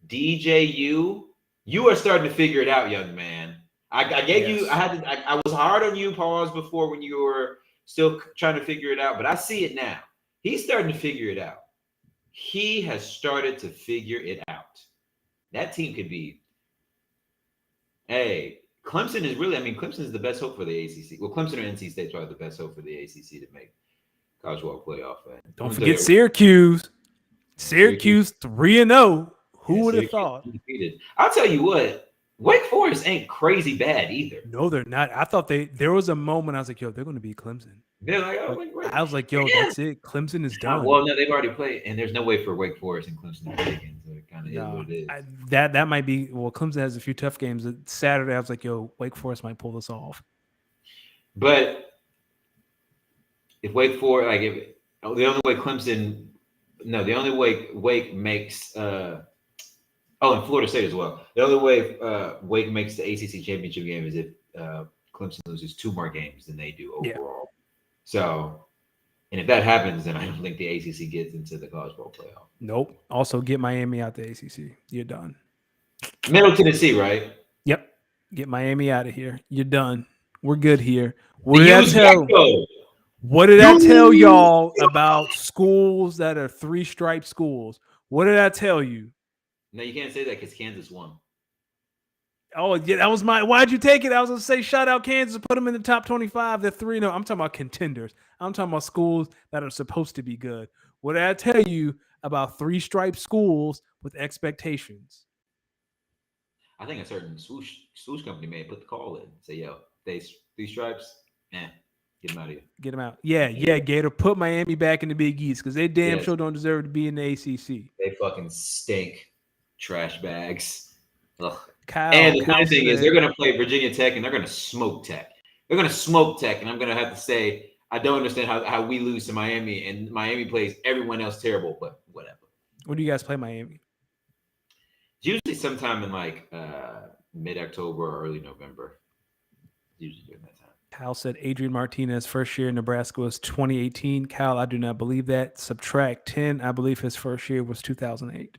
DJU, you are starting to figure it out, young man. I gave you. I was hard on you. Pause before when you were still trying to figure it out, but I see it now. He's starting to figure it out. He has started to figure it out. That team could be. Hey, Clemson is really. I mean, Clemson is the best hope for the ACC. Well, Clemson or NC State are the best hope for the ACC to make college football playoff. Don't forget Syracuse. Syracuse 3-0. Who would have thought? Undefeated. I'll tell you what. Wake Forest ain't crazy bad either. No, they're not. I thought there was a moment I was like, yo, they're going to beat Clemson. They're like, I was like, yo, that's it. Clemson is done. Well, no, they've already played, and there's no way for Wake Forest and Clemson to play again. So it kind of is what it is. That might be. Well, Clemson has a few tough games. Saturday, I was like, yo, Wake Forest might pull this off. But if Wake Forest, the only way Clemson, no, the only way Wake makes. And Florida State as well. The only way Wake makes the ACC championship game is if Clemson loses 2 more games than they do overall. Yeah. So, and if that happens, then I don't think the ACC gets into the college football playoff. Nope. Also, get Miami out the ACC. You're done. Middle Tennessee, right? Yep. Get Miami out of here. You're done. We're good here. What did I tell y'all about schools that are 3-stripe schools? What did I tell you? No, you can't say that because Kansas won. Oh, yeah, that was why'd you take it? I was going to say, shout out Kansas, put them in the top 25. They're 3-0. I'm talking about contenders. I'm talking about schools that are supposed to be good. What did I tell you about 3-stripe schools with expectations? I think a certain swoosh company may put the call in. Say, yo, they 3 stripes, get them out of here. Get them out. Yeah, Gator, put Miami back in the Big East because they damn sure don't deserve to be in the ACC. They fucking stink. Trash bags. Ugh. And the funny thing is, they're going to play Virginia Tech, and they're going to smoke Tech. They're going to smoke Tech, and I'm going to have to say, I don't understand how we lose to Miami, and Miami plays everyone else terrible, but whatever. When do you guys play Miami? Usually sometime in mid-October or early November. Usually during that time. Kyle said Adrian Martinez first year in Nebraska was 2018. Kyle, I do not believe that. Subtract 10. I believe his first year was 2008.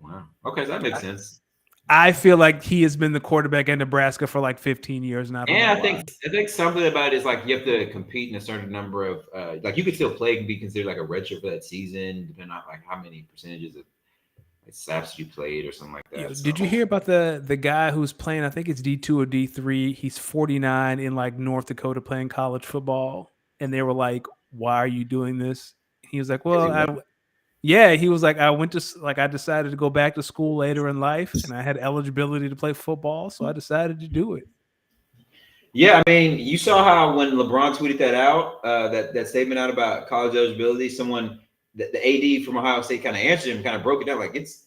Wow. Okay, so that makes sense. I feel like he has been the quarterback in Nebraska for like 15 years, and I don't And know I why. think something about it is like you have to compete in a certain number of like you could still play and be considered like a redshirt for that season, depending on like how many percentages of like, snaps you played or something like that. So Did you hear about the guy who's playing? I think it's D2 or D3. He's 49 in like North Dakota playing college football, and they were like, "Why are you doing this?" He was like, is "Well, he yeah." He was like, "I went to like I decided to go back to school later in life, and I had eligibility to play football, so I decided to do it." Yeah, I mean, you saw how when LeBron tweeted that out, that statement out about college eligibility, someone the AD from Ohio State kind of answered him, kind of broke it down like it's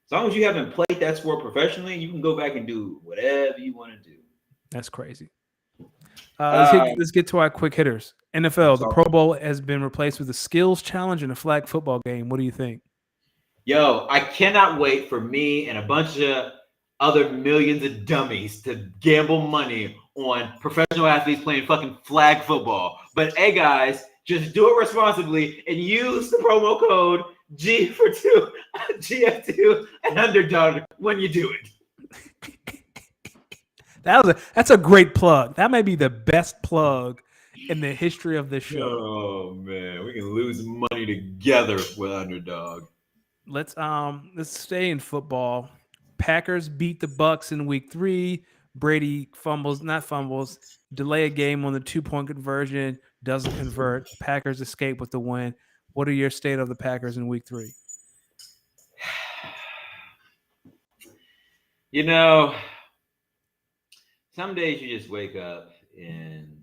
as long as you haven't played that sport professionally, you can go back and do whatever you want to do. That's crazy. Uh, Let's get to our quick hitters. NFL, the Pro so, Bowl has been replaced with a skills challenge and a flag football game. What do you think? yo, I cannot wait for me and a bunch of other millions of dummies to gamble money on professional athletes playing fucking flag football. But hey, guys, just do it responsibly and use the promo code G for two, GF2, and underdog when you do it. That's a great plug. That might be the best plug in the history of this show. Oh man, we can lose money together with underdog. Let's stay in football. Packers beat the Bucks in week 3. Brady fumbles, not fumbles, delay a game on the 2-point conversion, doesn't convert. Packers escape with the win. What are your state of the Packers in week 3? You know, some days you just wake up and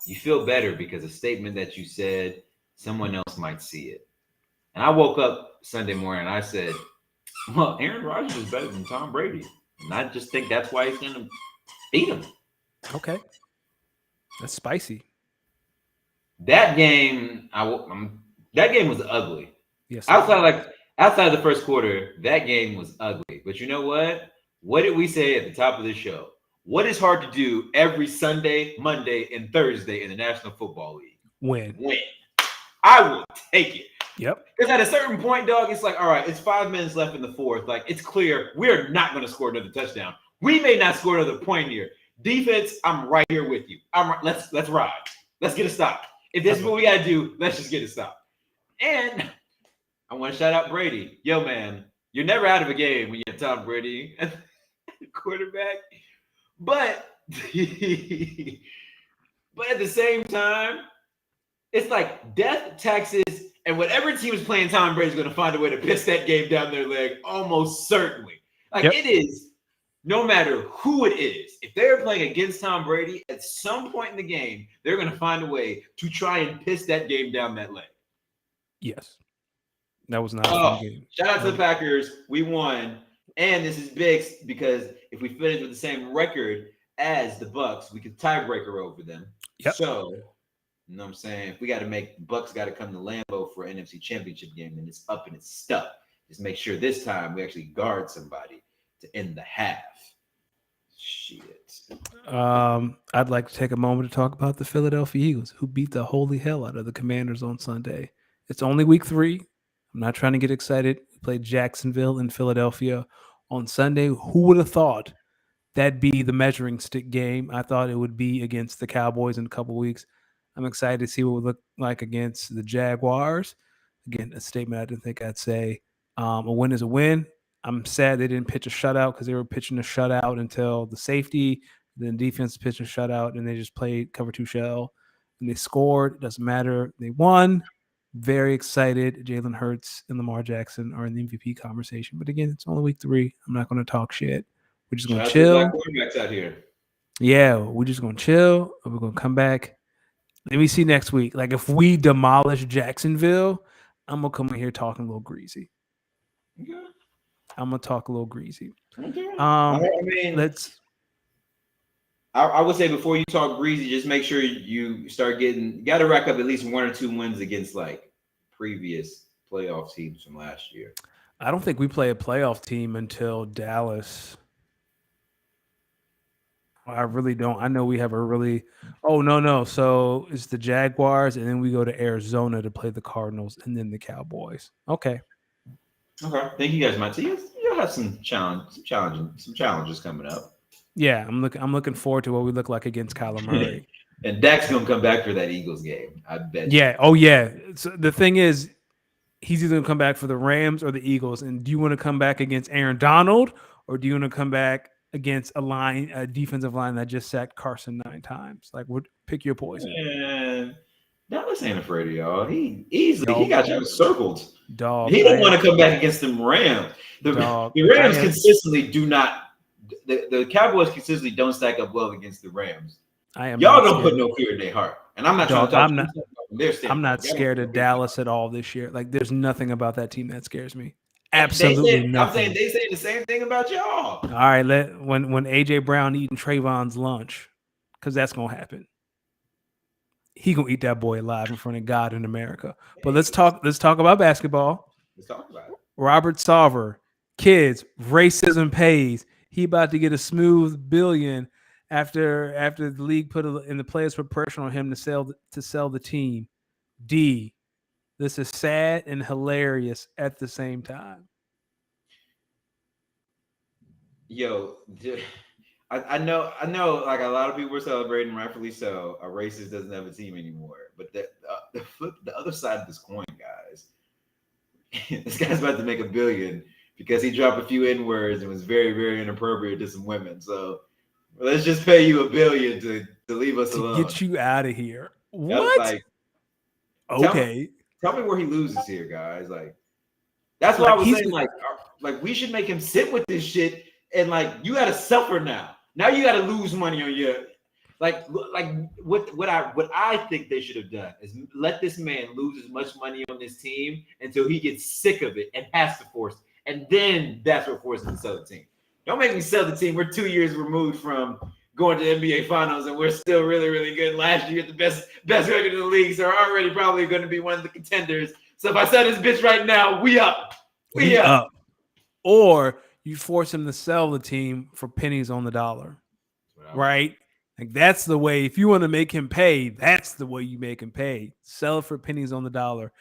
you feel better because a statement that you said, someone else might see it. And I woke up Sunday morning and I said, well, Aaron Rodgers is better than Tom Brady. And I just think that's why he's going to beat him. Okay. That's spicy. That game, that game was ugly. Yes. Outside of the first quarter, that game was ugly. But you know what? What did we say at the top of the show? What is hard to do every Sunday, Monday, and Thursday in the National Football League? Win. I will take it. Yep. Because at a certain point, dog, it's like, all right, it's 5 minutes left in the fourth. Like, it's clear we're not going to score another touchdown. We may not score another point here. Defense, I'm right here with you. Let's ride. Let's get a stop. If this is what we got to do, let's just get a stop. And I want to shout out Brady. Yo, man, you're never out of a game when you have Tom Brady at quarterback. But at the same time, it's like death, taxes, and whatever team is playing Tom Brady is going to find a way to piss that game down their leg almost certainly. Like It is, no matter who it is, if they're playing against Tom Brady, at some point in the game, they're going to find a way to try and piss that game down that leg. Yes. That was not a fun game. Shout out to the Packers. We won. And this is big because if we finish with the same record as the Bucks, we could tiebreaker over them. Yep. So, you know what I'm saying? If we got to make Bucks got to come to Lambeau for an NFC Championship game, then it's up and it's stuck. Just make sure this time we actually guard somebody to end the half. Shit. I'd like to take a moment to talk about the Philadelphia Eagles, who beat the holy hell out of the Commanders on Sunday. It's only week 3. I'm not trying to get excited. We played Jacksonville and Philadelphia on Sunday. Who would have thought that'd be the measuring stick game? I thought it would be against the Cowboys in a couple weeks. I'm excited to see what it would look like against the Jaguars. Again, a statement I didn't think I'd say. A win is a win. I'm sad they didn't pitch a shutout because they were pitching a shutout until the safety. Then defense pitched a shutout, and they just played cover 2 shell. And they scored. It doesn't matter. They won. Very excited. Jalen Hurts and Lamar Jackson are in the MVP conversation. But again, it's only week 3. I'm not going to talk shit. We're just going to chill. Quarterbacks out here. Yeah, we're just going to chill. We're going to come back. Let me see next week. Like, if we demolish Jacksonville, I'm going to come in here talking a little greasy. Okay. I'm going to talk a little greasy. Okay. I would say before you talk greasy, just make sure you got to rack up at least 1 or 2 wins against like previous playoff teams from last year. I don't think we play a playoff team until Dallas. I really don't. I know we have a really. Oh no! So it's the Jaguars, and then we go to Arizona to play the Cardinals, and then the Cowboys. Okay. I think you guys might see. You You'll have some challenges coming up. Yeah, I'm looking forward to what we look like against Kyler Murray. And Dak's gonna come back for that Eagles game. I bet you. Yeah. Oh yeah. So the thing is, he's either gonna come back for the Rams or the Eagles. And do you want to come back against Aaron Donald, or do you want to come back against a defensive line that just sacked Carson 9 times? Like, pick your poison. And Dallas ain't afraid of y'all. He Yo, got y'all circled. dog. He didn't want to come back against them Rams. The Rams consistently do not. The Cowboys consistently don't stack up well against the Rams. Y'all don't put no fear in their heart, and I'm not trying to talk. I'm not scared of Dallas at all this year. Like, there's nothing about that team that scares me. Absolutely nothing. I'm saying they say the same thing about y'all. All right, when AJ Brown eating Trayvon's lunch, because that's gonna happen. He gonna eat that boy alive in front of God in America. But let's talk about basketball. Let's talk about it. Robert Sarver, kids, racism pays. He about to get a smooth billion after the league and the players put pressure on him to sell the team. D, this is sad and hilarious at the same time. Yo, I know. Like, a lot of people were celebrating, rightfully so. A racist doesn't have a team anymore. But the other side of this coin, guys. This guy's about to make $1 billion because he dropped a few N-words and was very, very inappropriate to some women. So let's just pay you $1 billion to leave us alone. Get you out of here. What? Like, okay. Tell me where he loses here, guys. Like, that's what I was saying. Like we should make him sit with this shit, and like, you got to suffer now. Now you got to lose money on your what I think they should have done is let this man lose as much money on this team until he gets sick of it and has to force it. And then that's what forces him to sell the team. Don't make me sell the team. We're 2 years removed from going to NBA Finals, and we're still really, really good. Last year, the best record in the league, so we're already probably going to be one of the contenders. So if I sell this bitch right now, we up. We up. Or you force him to sell the team for pennies on the dollar, right? Like, that's the way. If you want to make him pay, that's the way you make him pay. Sell it for pennies on the dollar.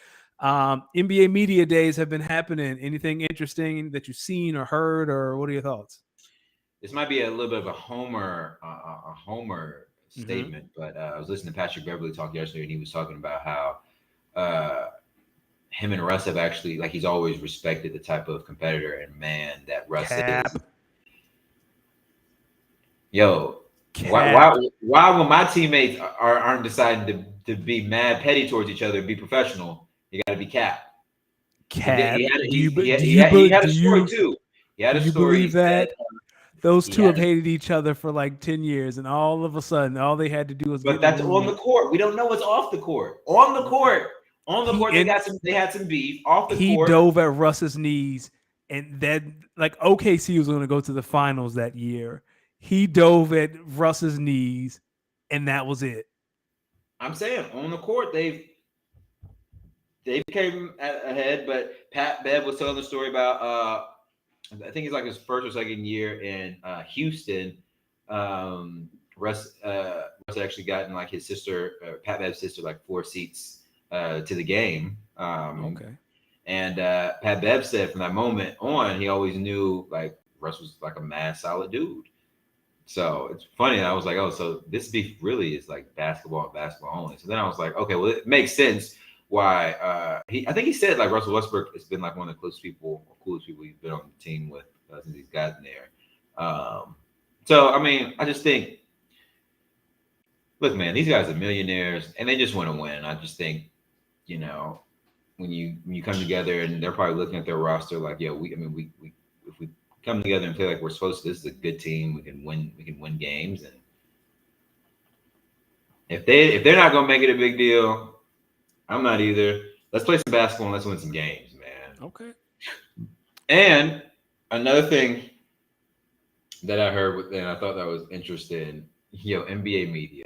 NBA media days have been happening. Anything interesting that you've seen or heard, or what are your thoughts? This might be a little bit of a homer statement, but I was listening to Patrick Beverley talk yesterday, and he was talking about how him and Russ have actually, like, he's always respected the type of competitor and man that Russ is. Yo, why when my teammates aren't deciding to be mad petty towards each other and be professional, you got to be Cap. He had a story too. He had a story. Do you believe that? Those two have hated each other for like 10 years, and all of a sudden, all they had to do was. But that's on the court. We don't know what's off the court. On the court, they had some beef. Off the court, he dove at Russ's knees, and then, like, OKC was going to go to the finals that year. He dove at Russ's knees, and that was it. I'm saying on the court, they came ahead, but Pat Bev was telling the story about. I think it's like his first or second year in Houston. Russ actually gotten like his sister, Pat Bev's sister, like 4 seats to the game. Okay. And Pat Bev said from that moment on, he always knew like Russ was like a mad solid dude. So it's funny. I was like, oh, so this beef really is like basketball and basketball only. So then I was like, okay, well, it makes sense why I think he said like Russell Westbrook has been like one of the coolest people he's been on the team with since he's gotten there. So I mean, I just think, look, man, these guys are millionaires and they just want to win. I just think, you know, when you come together and they're probably looking at their roster like, yeah, we if we come together and play like we're supposed to, this is a good team. We can win games, and if they're not gonna make it a big deal, I'm not either. Let's play some basketball and let's win some games, man. Okay. And another thing that I heard, and I thought that was interesting, NBA media.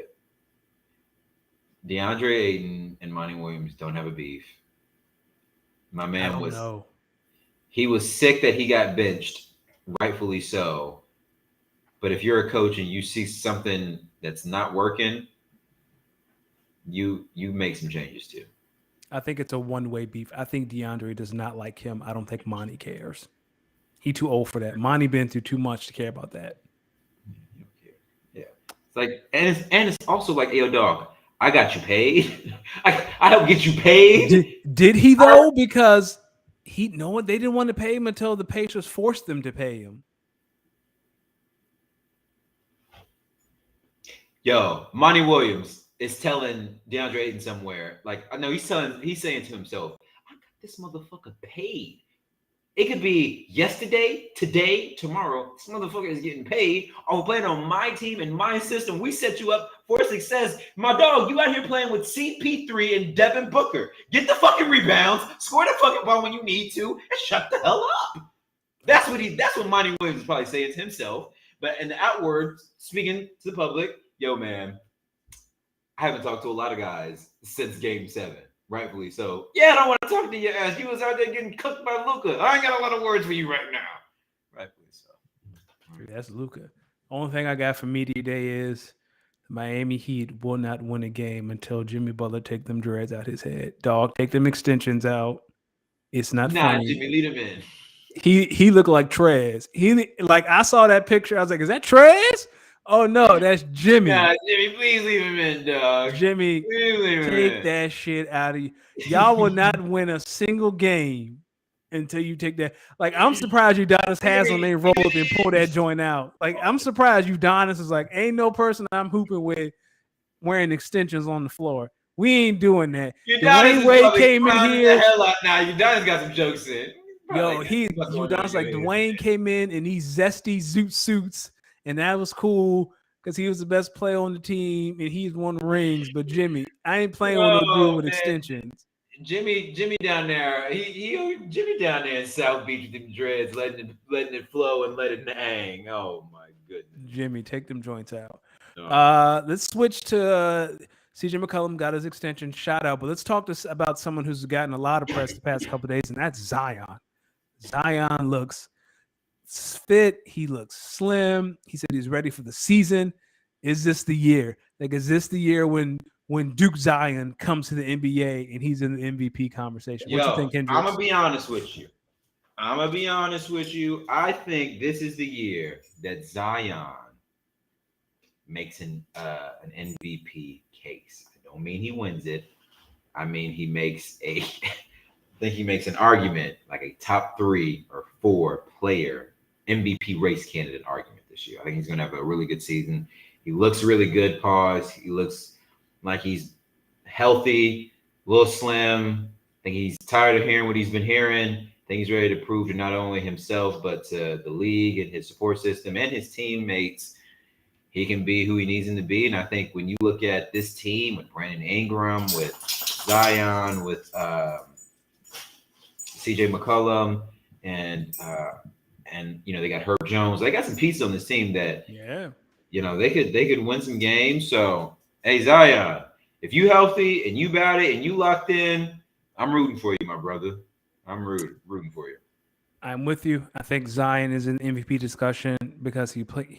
DeAndre Ayton and Monty Williams don't have a beef. My man he was sick that he got benched, rightfully so. But if you're a coach and you see something that's not working, you make some changes too. I think it's a one-way beef. I think DeAndre does not like him. I don't think Monty cares. He too old for that. Monty been through too much to care about that. Yeah. It's like, and it's also like, yo, dog, I got you paid. I helped get you paid. Did he though? Because he no one they didn't want to pay him until the Pacers forced them to pay him. Yo, Monty Williams is telling DeAndre Ayton somewhere. Like, I know he's saying to himself, I got this motherfucker paid. It could be yesterday, today, tomorrow. This motherfucker is getting paid. I'm playing on my team and my system. We set you up for success. My dog, you out here playing with CP3 and Devin Booker. Get the fucking rebounds, score the fucking ball when you need to, and shut the hell up. That's what Monty Williams is probably saying to himself. But in the outward, speaking to the public, yo, man, I haven't talked to a lot of guys since Game 7. Rightfully so. Yeah, I don't want to talk to your ass. You was out there getting cooked by Luka. I ain't got a lot of words for you right now. Rightfully so. That's Luka. Only thing I got for media day is the Miami Heat will not win a game until Jimmy Butler take them dreads out his head. Dog, take them extensions out. It's not funny. Jimmy, lead him in. He looked like Trez. I saw that picture. I was like, is that Trez? Oh no, that's Jimmy. Nah, Jimmy, please leave him in, dog. Jimmy, take that shit out of you. Y'all will not win a single game until you take that. Like, I'm surprised Udonis Haslem they roll up and pull that joint out. Like, I'm surprised Udonis is like, ain't no person I'm hooping with wearing extensions on the floor. We ain't doing that. Dwayne Wade came in here. Now Udonis got some jokes in. Yo, Udonis like Dwayne came in these zesty zoot suits. And that was cool because he was the best player on the team and he's won rings. But Jimmy, I ain't playing with no dude with extensions. Jimmy down there, Jimmy down there in South Beach with them dreads, letting it flow and letting it hang. Oh my goodness. Jimmy, take them joints out. No. Let's switch to CJ McCollum got his extension shout out, but let's talk about someone who's gotten a lot of press the past couple of days, and that's Zion. Zion looks fit. He looks slim. He said he's ready for the season. Is this the year? Like, is this the year when Duke Zion comes to the NBA and he's in the MVP conversation? What do you think, Hendricks? I'm gonna be honest with you. I think this is the year that Zion makes an MVP case. I don't mean he wins it. I mean he makes I think he makes an argument, like a top 3 or 4 player MVP race candidate argument this year. I think he's going to have a really good season. He looks really good, pause. He looks like he's healthy, a little slim. I think he's tired of hearing what he's been hearing. I think he's ready to prove to not only himself, but to the league and his support system and his teammates he can be who he needs him to be. And I think when you look at this team with Brandon Ingram, with Zion, with CJ McCollum, and they got Herb Jones. They got some pieces on this team that they could win some games. So hey, Zion, if you healthy and you about it and you locked in, I'm rooting for you, my brother. I'm rooting for you. I'm with you. I think Zion is in the MVP discussion because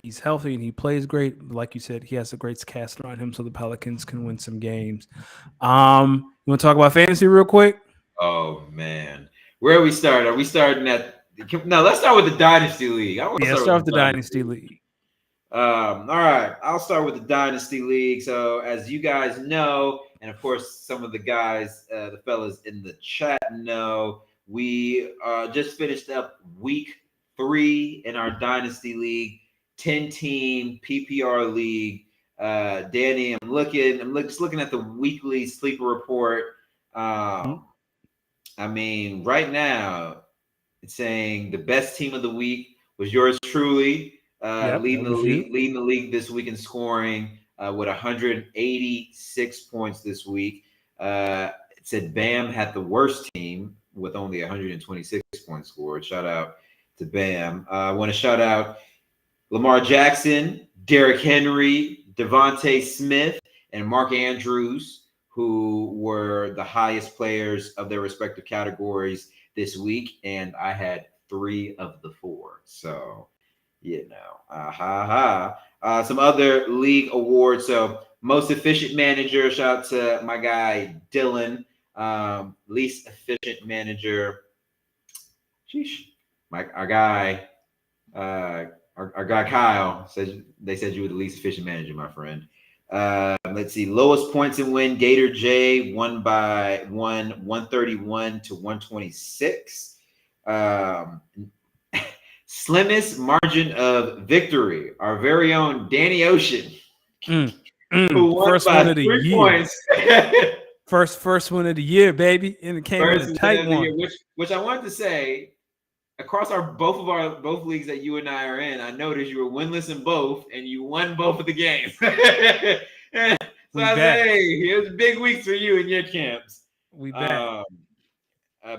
he's healthy and he plays great. Like you said, he has a great cast around him so the Pelicans can win some games. You want to talk about fantasy real quick? Oh, man. Where are we starting? Are we starting at – no, let's start with the Dynasty League. Start with the Dynasty League. All right. I'll start with the Dynasty League. So as you guys know, and of course some of the guys, the fellas in the chat know, we just finished up week 3 in our Dynasty League, 10-team PPR league. Danny, I'm just looking at the weekly sleeper report. I mean, right now it's saying the best team of the week was yours truly, leading the league this week in scoring with 186 points this week. It said Bam had the worst team with only 126 points scored. Shout out to Bam. I want to shout out Lamar Jackson, Derrick Henry, Devontae Smith, and Mark Andrews, who were the highest players of their respective categories this week. And I had 3 of the 4. So, some other league awards. So, most efficient manager, shout out to my guy Dylan. Least efficient manager, our guy, our guy Kyle said they said you were the least efficient manager, my friend. Let's see. Lowest points and win. Gator J won by 131 to 126. Slimmest margin of victory. Our very own Danny Ocean, who won First by one of the 3 year. points. First one of the year, baby, and it came in a tight one. Year, which I wanted to say. Across both leagues that you and I are in, I noticed you were winless in both, and you won both of the games. So I say, hey, it was big weeks for you in your camps. We back.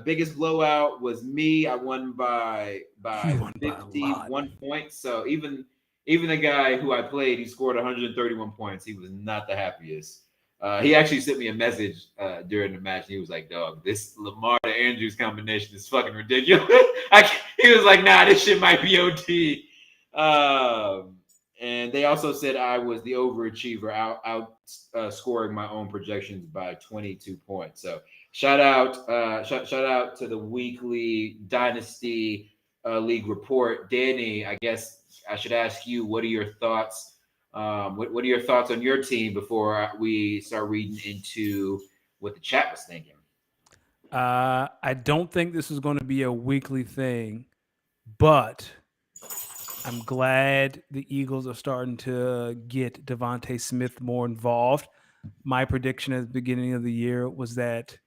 Biggest blowout was me. I won by 51 points. So even the guy who I played, he scored 131 points. He was not the happiest. He actually sent me a message during the match. He was like, "Dog, this Lamar to Andrews combination is fucking ridiculous." He was like, "Nah, this shit might be OT." And they also said I was the overachiever, out scoring my own projections by 22 points. So shout out to the weekly Dynasty League report, Danny. I guess I should ask you, what are your thoughts? What are your thoughts on your team before we start reading into what the chat was thinking? I don't think this is going to be a weekly thing, but I'm glad the Eagles are starting to get Devontae Smith more involved. My prediction at the beginning of the year was that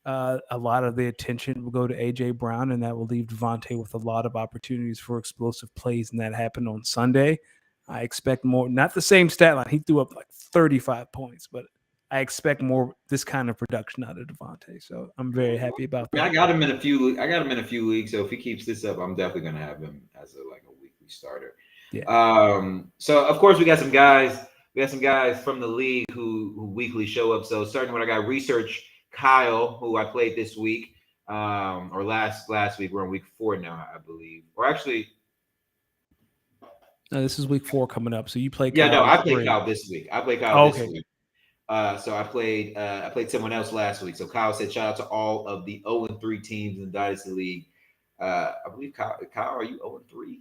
a lot of the attention will go to A.J. Brown, and that will leave Devontae with a lot of opportunities for explosive plays, and that happened on Sunday. I expect more, not the same stat line. He threw up like 35 points, but I expect more this kind of production out of Devontae. So I'm very happy about that. I got him in a few leagues. So if he keeps this up, I'm definitely gonna have him as a weekly starter. Yeah. So of course we got some guys. We got some guys from the league who weekly show up. So starting with our guy Research Kyle, who I played this week, or last week. We're on week 4 now, I believe. Or actually. No, this is week 4 coming up. So you played. Yeah, no, I played Kyle this week. This week. So I played someone else last week. So Kyle said, shout out to all of the 0-3 teams in the Dynasty League. I believe Kyle, are you 0-3?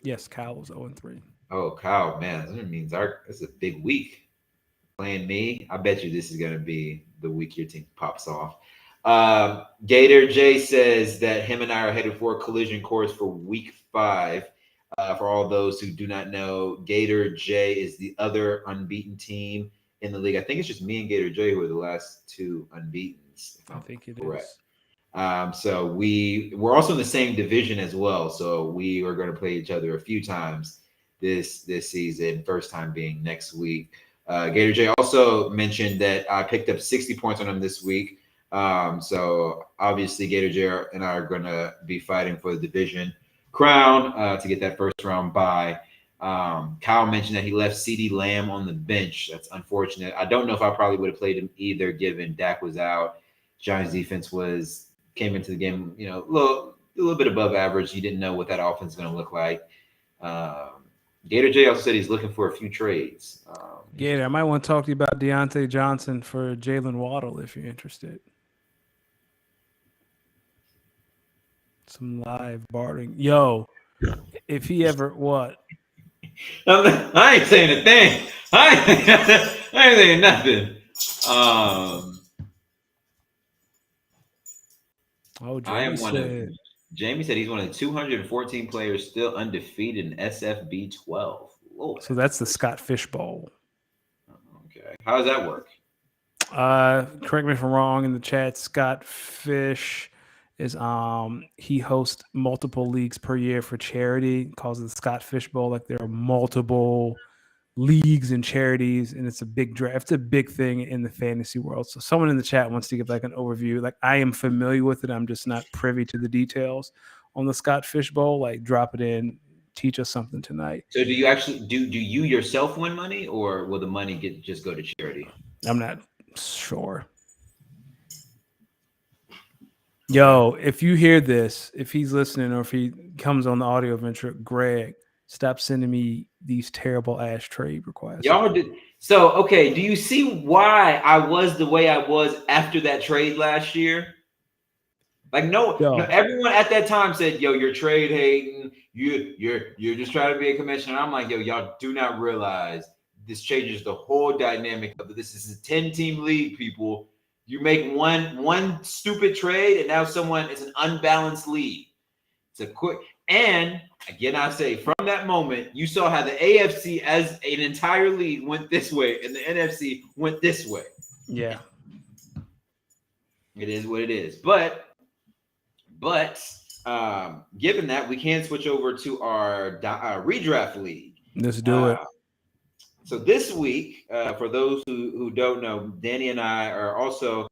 Yes, Kyle was 0-3. Oh, Kyle, man, that means it's a big week. Playing me, I bet you this is going to be the week your team pops off. Gator J says that him and I are headed for a collision course for week 5. For all those who do not know, Gator J is the other unbeaten team in the league. I think it's just me and Gator J who are the last 2 unbeaten. I think it is. So we're also in the same division as well. So we are going to play each other a few times this season. First time being next week. Gator J also mentioned that I picked up 60 points on him this week. So obviously Gator J and I are going to be fighting for the division crown to get that first round bye. Kyle mentioned that he left CeeDee Lamb on the bench. That's unfortunate. I don't know if I probably would have played him either, given Dak was out. Giants defense came into the game, a little bit above average. You didn't know what that offense is going to look like. Gator J also said he's looking for a few trades. Gator, I might want to talk to you about Deontay Johnson for Jalen Waddle if you're interested. Some live bartering. Yo, if he ever what? I ain't saying a thing. I ain't saying nothing. Jamie said he's one of the 214 players still undefeated in SFB 12. Lord. So that's the Scott Fish Bowl. Okay. How does that work? Correct me if I'm wrong in the chat. Scott Fish is he hosts multiple leagues per year for charity. Calls it the Scott Fish Bowl. Like there are multiple leagues and charities, and it's a big draft. It's a big thing in the fantasy world. So someone in the chat wants to give like an overview. Like I am familiar with it. I'm just not privy to the details on the Scott Fish Bowl. Like drop it in, teach us something tonight. So do you actually do you yourself win money, or will the money just go to charity? I'm not sure. Yo, if you hear this, if he's listening or if he comes on the audio venture, Greg, stop sending me these terrible ass trade requests. Y'all did. So, okay, do you see why I was the way I was after that trade last year? Like no, everyone at that time said, "Yo, you're trade hating. You're just trying to be a commissioner." I'm like, "Yo, y'all do not realize this changes the whole dynamic of this. Is a 10-team league, people. You make one stupid trade, and now it's an unbalanced league. It's a quick and again, I say from that moment, you saw how the AFC as an entire league went this way, and the NFC went this way. Yeah, it is what it is, but." Given that, we can switch over to our redraft league. Let's do it. So this week, for those who don't know, Danny and I are also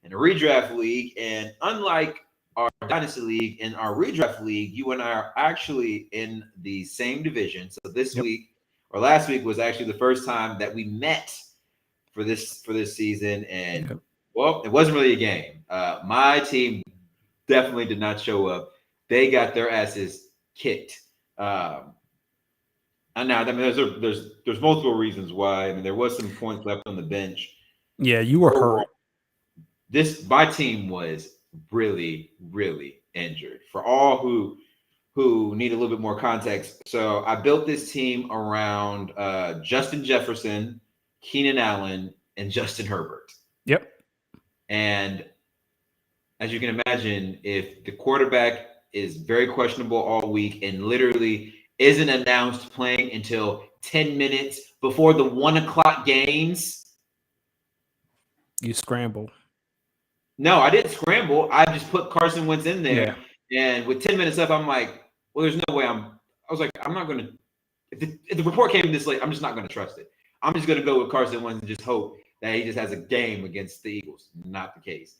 in a redraft league. And unlike our dynasty league, in our redraft league, you and I are actually in the same division. So this week or last week was actually the first time that we met for this season. And well, it wasn't really a game. My team definitely did not show up. They got their asses kicked. And now, I mean, there's multiple reasons why. I mean, there was some points left on the bench. Yeah, you were hurt. My team was really, really injured. For all who need a little bit more context, so I built this team around Justin Jefferson, Keenan Allen, and Justin Herbert. Yep. And as you can imagine, if the quarterback is very questionable all week and literally isn't announced playing until 10 minutes before the 1:00 games. You scramble. No, I didn't scramble. I just put Carson Wentz in there. Yeah. And with 10 minutes left, I'm like, well, there's no way I was like, I'm not going to, if the report came this late, I'm just not going to trust it. I'm just going to go with Carson Wentz and just hope that he just has a game against the Eagles. Not the case.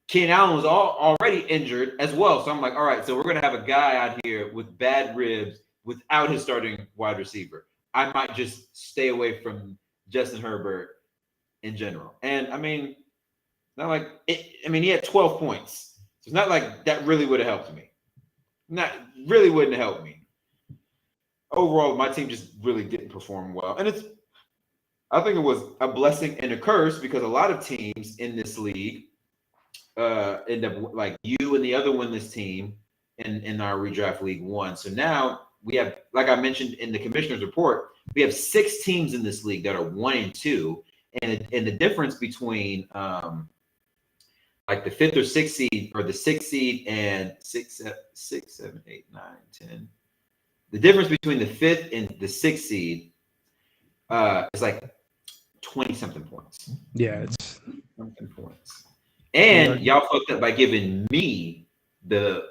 Keenan Allen was already injured as well. So I'm like, all right, so we're going to have a guy out here with bad ribs without his starting wide receiver. I might just stay away from Justin Herbert in general. And I mean, not like he had 12 points. So it's not like that really would have helped me. Really wouldn't have helped me. Overall, my team just really didn't perform well. And I think it was a blessing and a curse because a lot of teams in this league end up like you and the other winless team in our redraft league won. So now we have, like I mentioned in the commissioner's report, we have 6 teams in this league that are 1 and 2, and the difference between like the 5th or 6th seed or the 6th seed and 6, 7, 8, 9, 10. The difference between the 5th and the 6th seed is like 20 something points. Yeah, it's something points. And y'all fucked up by giving me the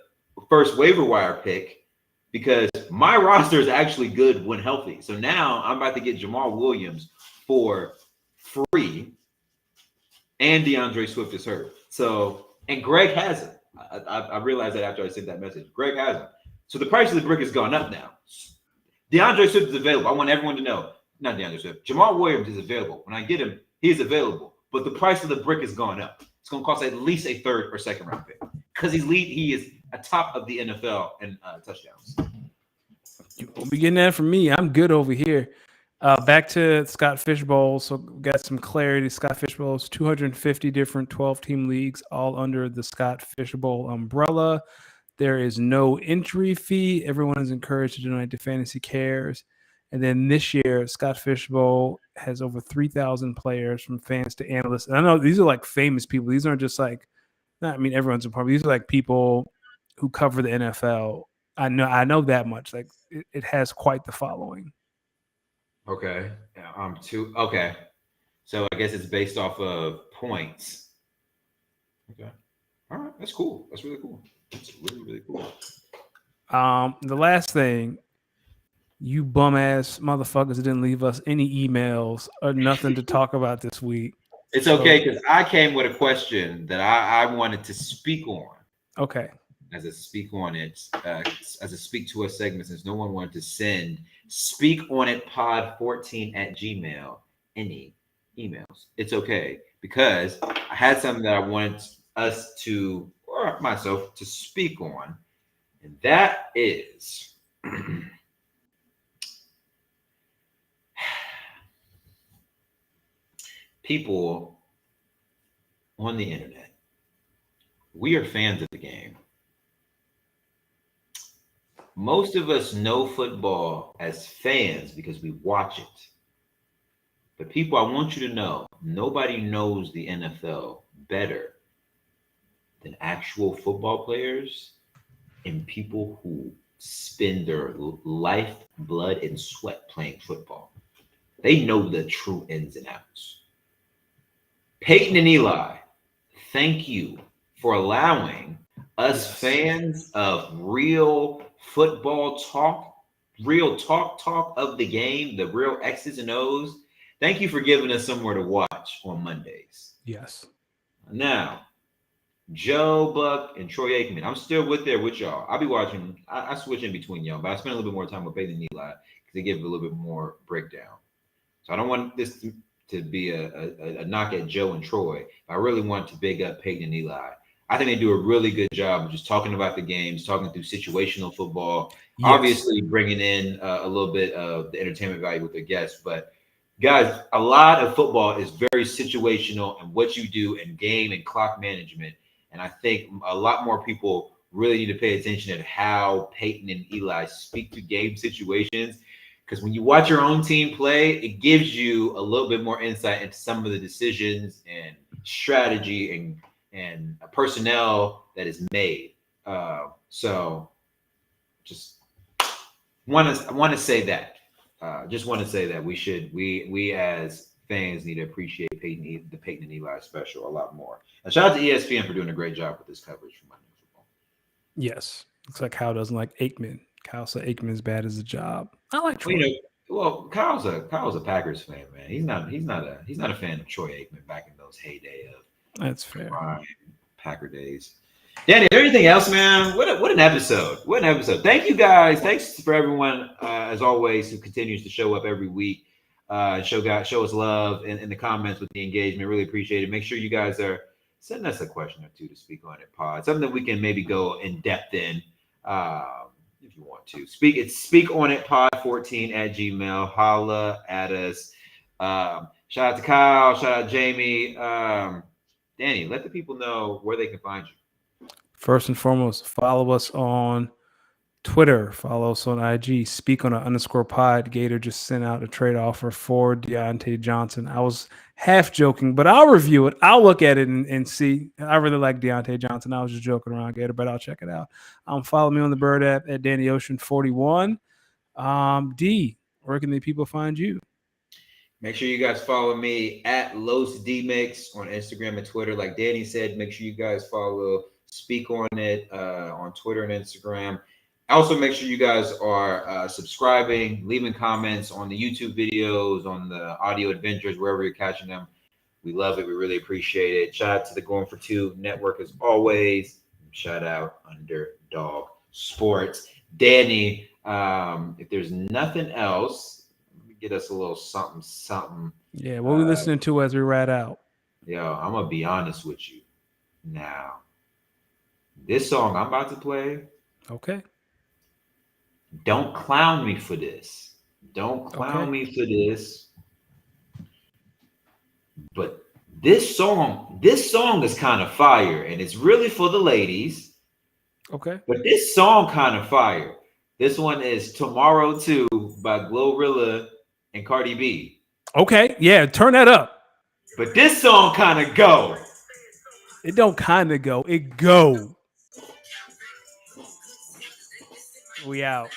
first waiver wire pick because my roster is actually good when healthy. So now I'm about to get Jamal Williams for free, and DeAndre Swift is hurt. So, and Greg has him. I realized that after I sent that message. Greg has him. So the price of the brick has gone up now. DeAndre Swift is available. I want everyone to know. Not DeAndre Swift. Jamal Williams is available. When I get him, he is available. But the price of the brick has gone up. It's going to cost at least a 3rd or 2nd round pick because he is atop of the NFL in touchdowns. You won't be getting that from me. I'm good over here. Back to Scott Fishbowl. So we got some clarity. Scott Fishbowl's 250 different 12-team leagues, all under the Scott Fishbowl umbrella. There is no entry fee. Everyone is encouraged to donate to Fantasy Cares. And then this year, Scott Fishbowl has over 3,000 players from fans to analysts. And I know these are like famous people. These aren't just like, everyone's a part. These are like people who cover the NFL. I know that much. Like it has quite the following. Okay. Okay. So I guess it's based off of points. Okay. All right. That's cool. That's really cool. That's really, really cool. The last thing, you bum ass motherfuckers didn't leave us any emails or nothing to talk about this week. It's okay because I came with a question that I wanted to speak on. Okay. As a speak on it, as a speak to us segment, since no one wanted to send speak on it pod14@gmail any emails. It's okay because I had something that I wanted us to, or myself, to speak on, and that is people on the internet we are fans of the game. Most of us know football as fans because we watch it. But people, I want you to know, nobody knows the NFL better than actual football players and people who spend their life, blood, and sweat playing football. They know the true ins and outs. Peyton and Eli, thank you for allowing us Yes. fans of real football talk, real talk of the game, the real X's and O's. Thank you for giving us somewhere to watch on Mondays. Yes. Now, Joe Buck and Troy Aikman. I'm still there with y'all. I'll be watching. I switch in between y'all, but I spend a little bit more time with Peyton and Eli because they give a little bit more breakdown. So I don't want this to be a knock at Joe and Troy. But I really want to big up Peyton and Eli. I think they do a really good job of just talking about the games, talking through situational football, Yes. obviously bringing in a little bit of the entertainment value with their guests. But guys, a lot of football is very situational and what you do in game and clock management. And I think a lot more people really need to pay attention to how Peyton and Eli speak to game situations. Because when you watch your own team play, it gives you a little bit more insight into some of the decisions and strategy and personnel that is made. So just want to say that. Just want to say that we as fans need to appreciate the Peyton and Eli special a lot more. And shout out to ESPN for doing a great job with this coverage for Monday Night Football. Yes. Looks like Kyle doesn't like Aikman. Kyle said Aikman's bad as a job. I like Troy. Kyle's a Packers fan, man. He's not a fan of Troy Aikman back in those heyday of That's fair. prime Packer days. Danny, is there anything else, man? What an episode! What an episode! Thank you guys. Thanks for everyone, as always, who continues to show up every week. Show us love in the comments with the engagement. Really appreciate it. Make sure you guys are sending us a question or two to speak on it, pod. Something that we can maybe go in depth in. If you want to speak on it pod 14 at gmail. Holla at us. Shout out to Kyle, shout out Jamie. Danny, let the people know where they can find you. First and foremost, follow us on Twitter, follow us on IG, speak on _pod. Gator just sent out a trade offer for Deontay Johnson. I was half joking, but I'll review it. I'll look at it and see. I really like Deontay Johnson. I was just joking around, Gator, but I'll check it out. Follow me on the Bird app at DannyOcean41. D, where can the people find you? Make sure you guys follow me at Los DMix on Instagram and Twitter. Like Danny said, make sure you guys follow Speak on It on Twitter and Instagram. Also, make sure you guys are subscribing, leaving comments on the YouTube videos, on the audio adventures, wherever you're catching them. We love it. We really appreciate it. Shout out to the Going for Two network as always. Shout out Underdog Sports. Danny, if there's nothing else, get us a little something. Yeah, what are we listening to as we rat out? Yo, I'm going to be honest with you. Now, this song I'm about to play. Okay. Don't clown me for this. Don't clown me for this. But this song is kind of fire, and it's really for the ladies. Okay. But this song kind of fire. This one is Tomorrow 2 by Glorilla and Cardi B. Okay. Yeah, turn that up. But this song kind of go. It don't kind of go. It go. We out.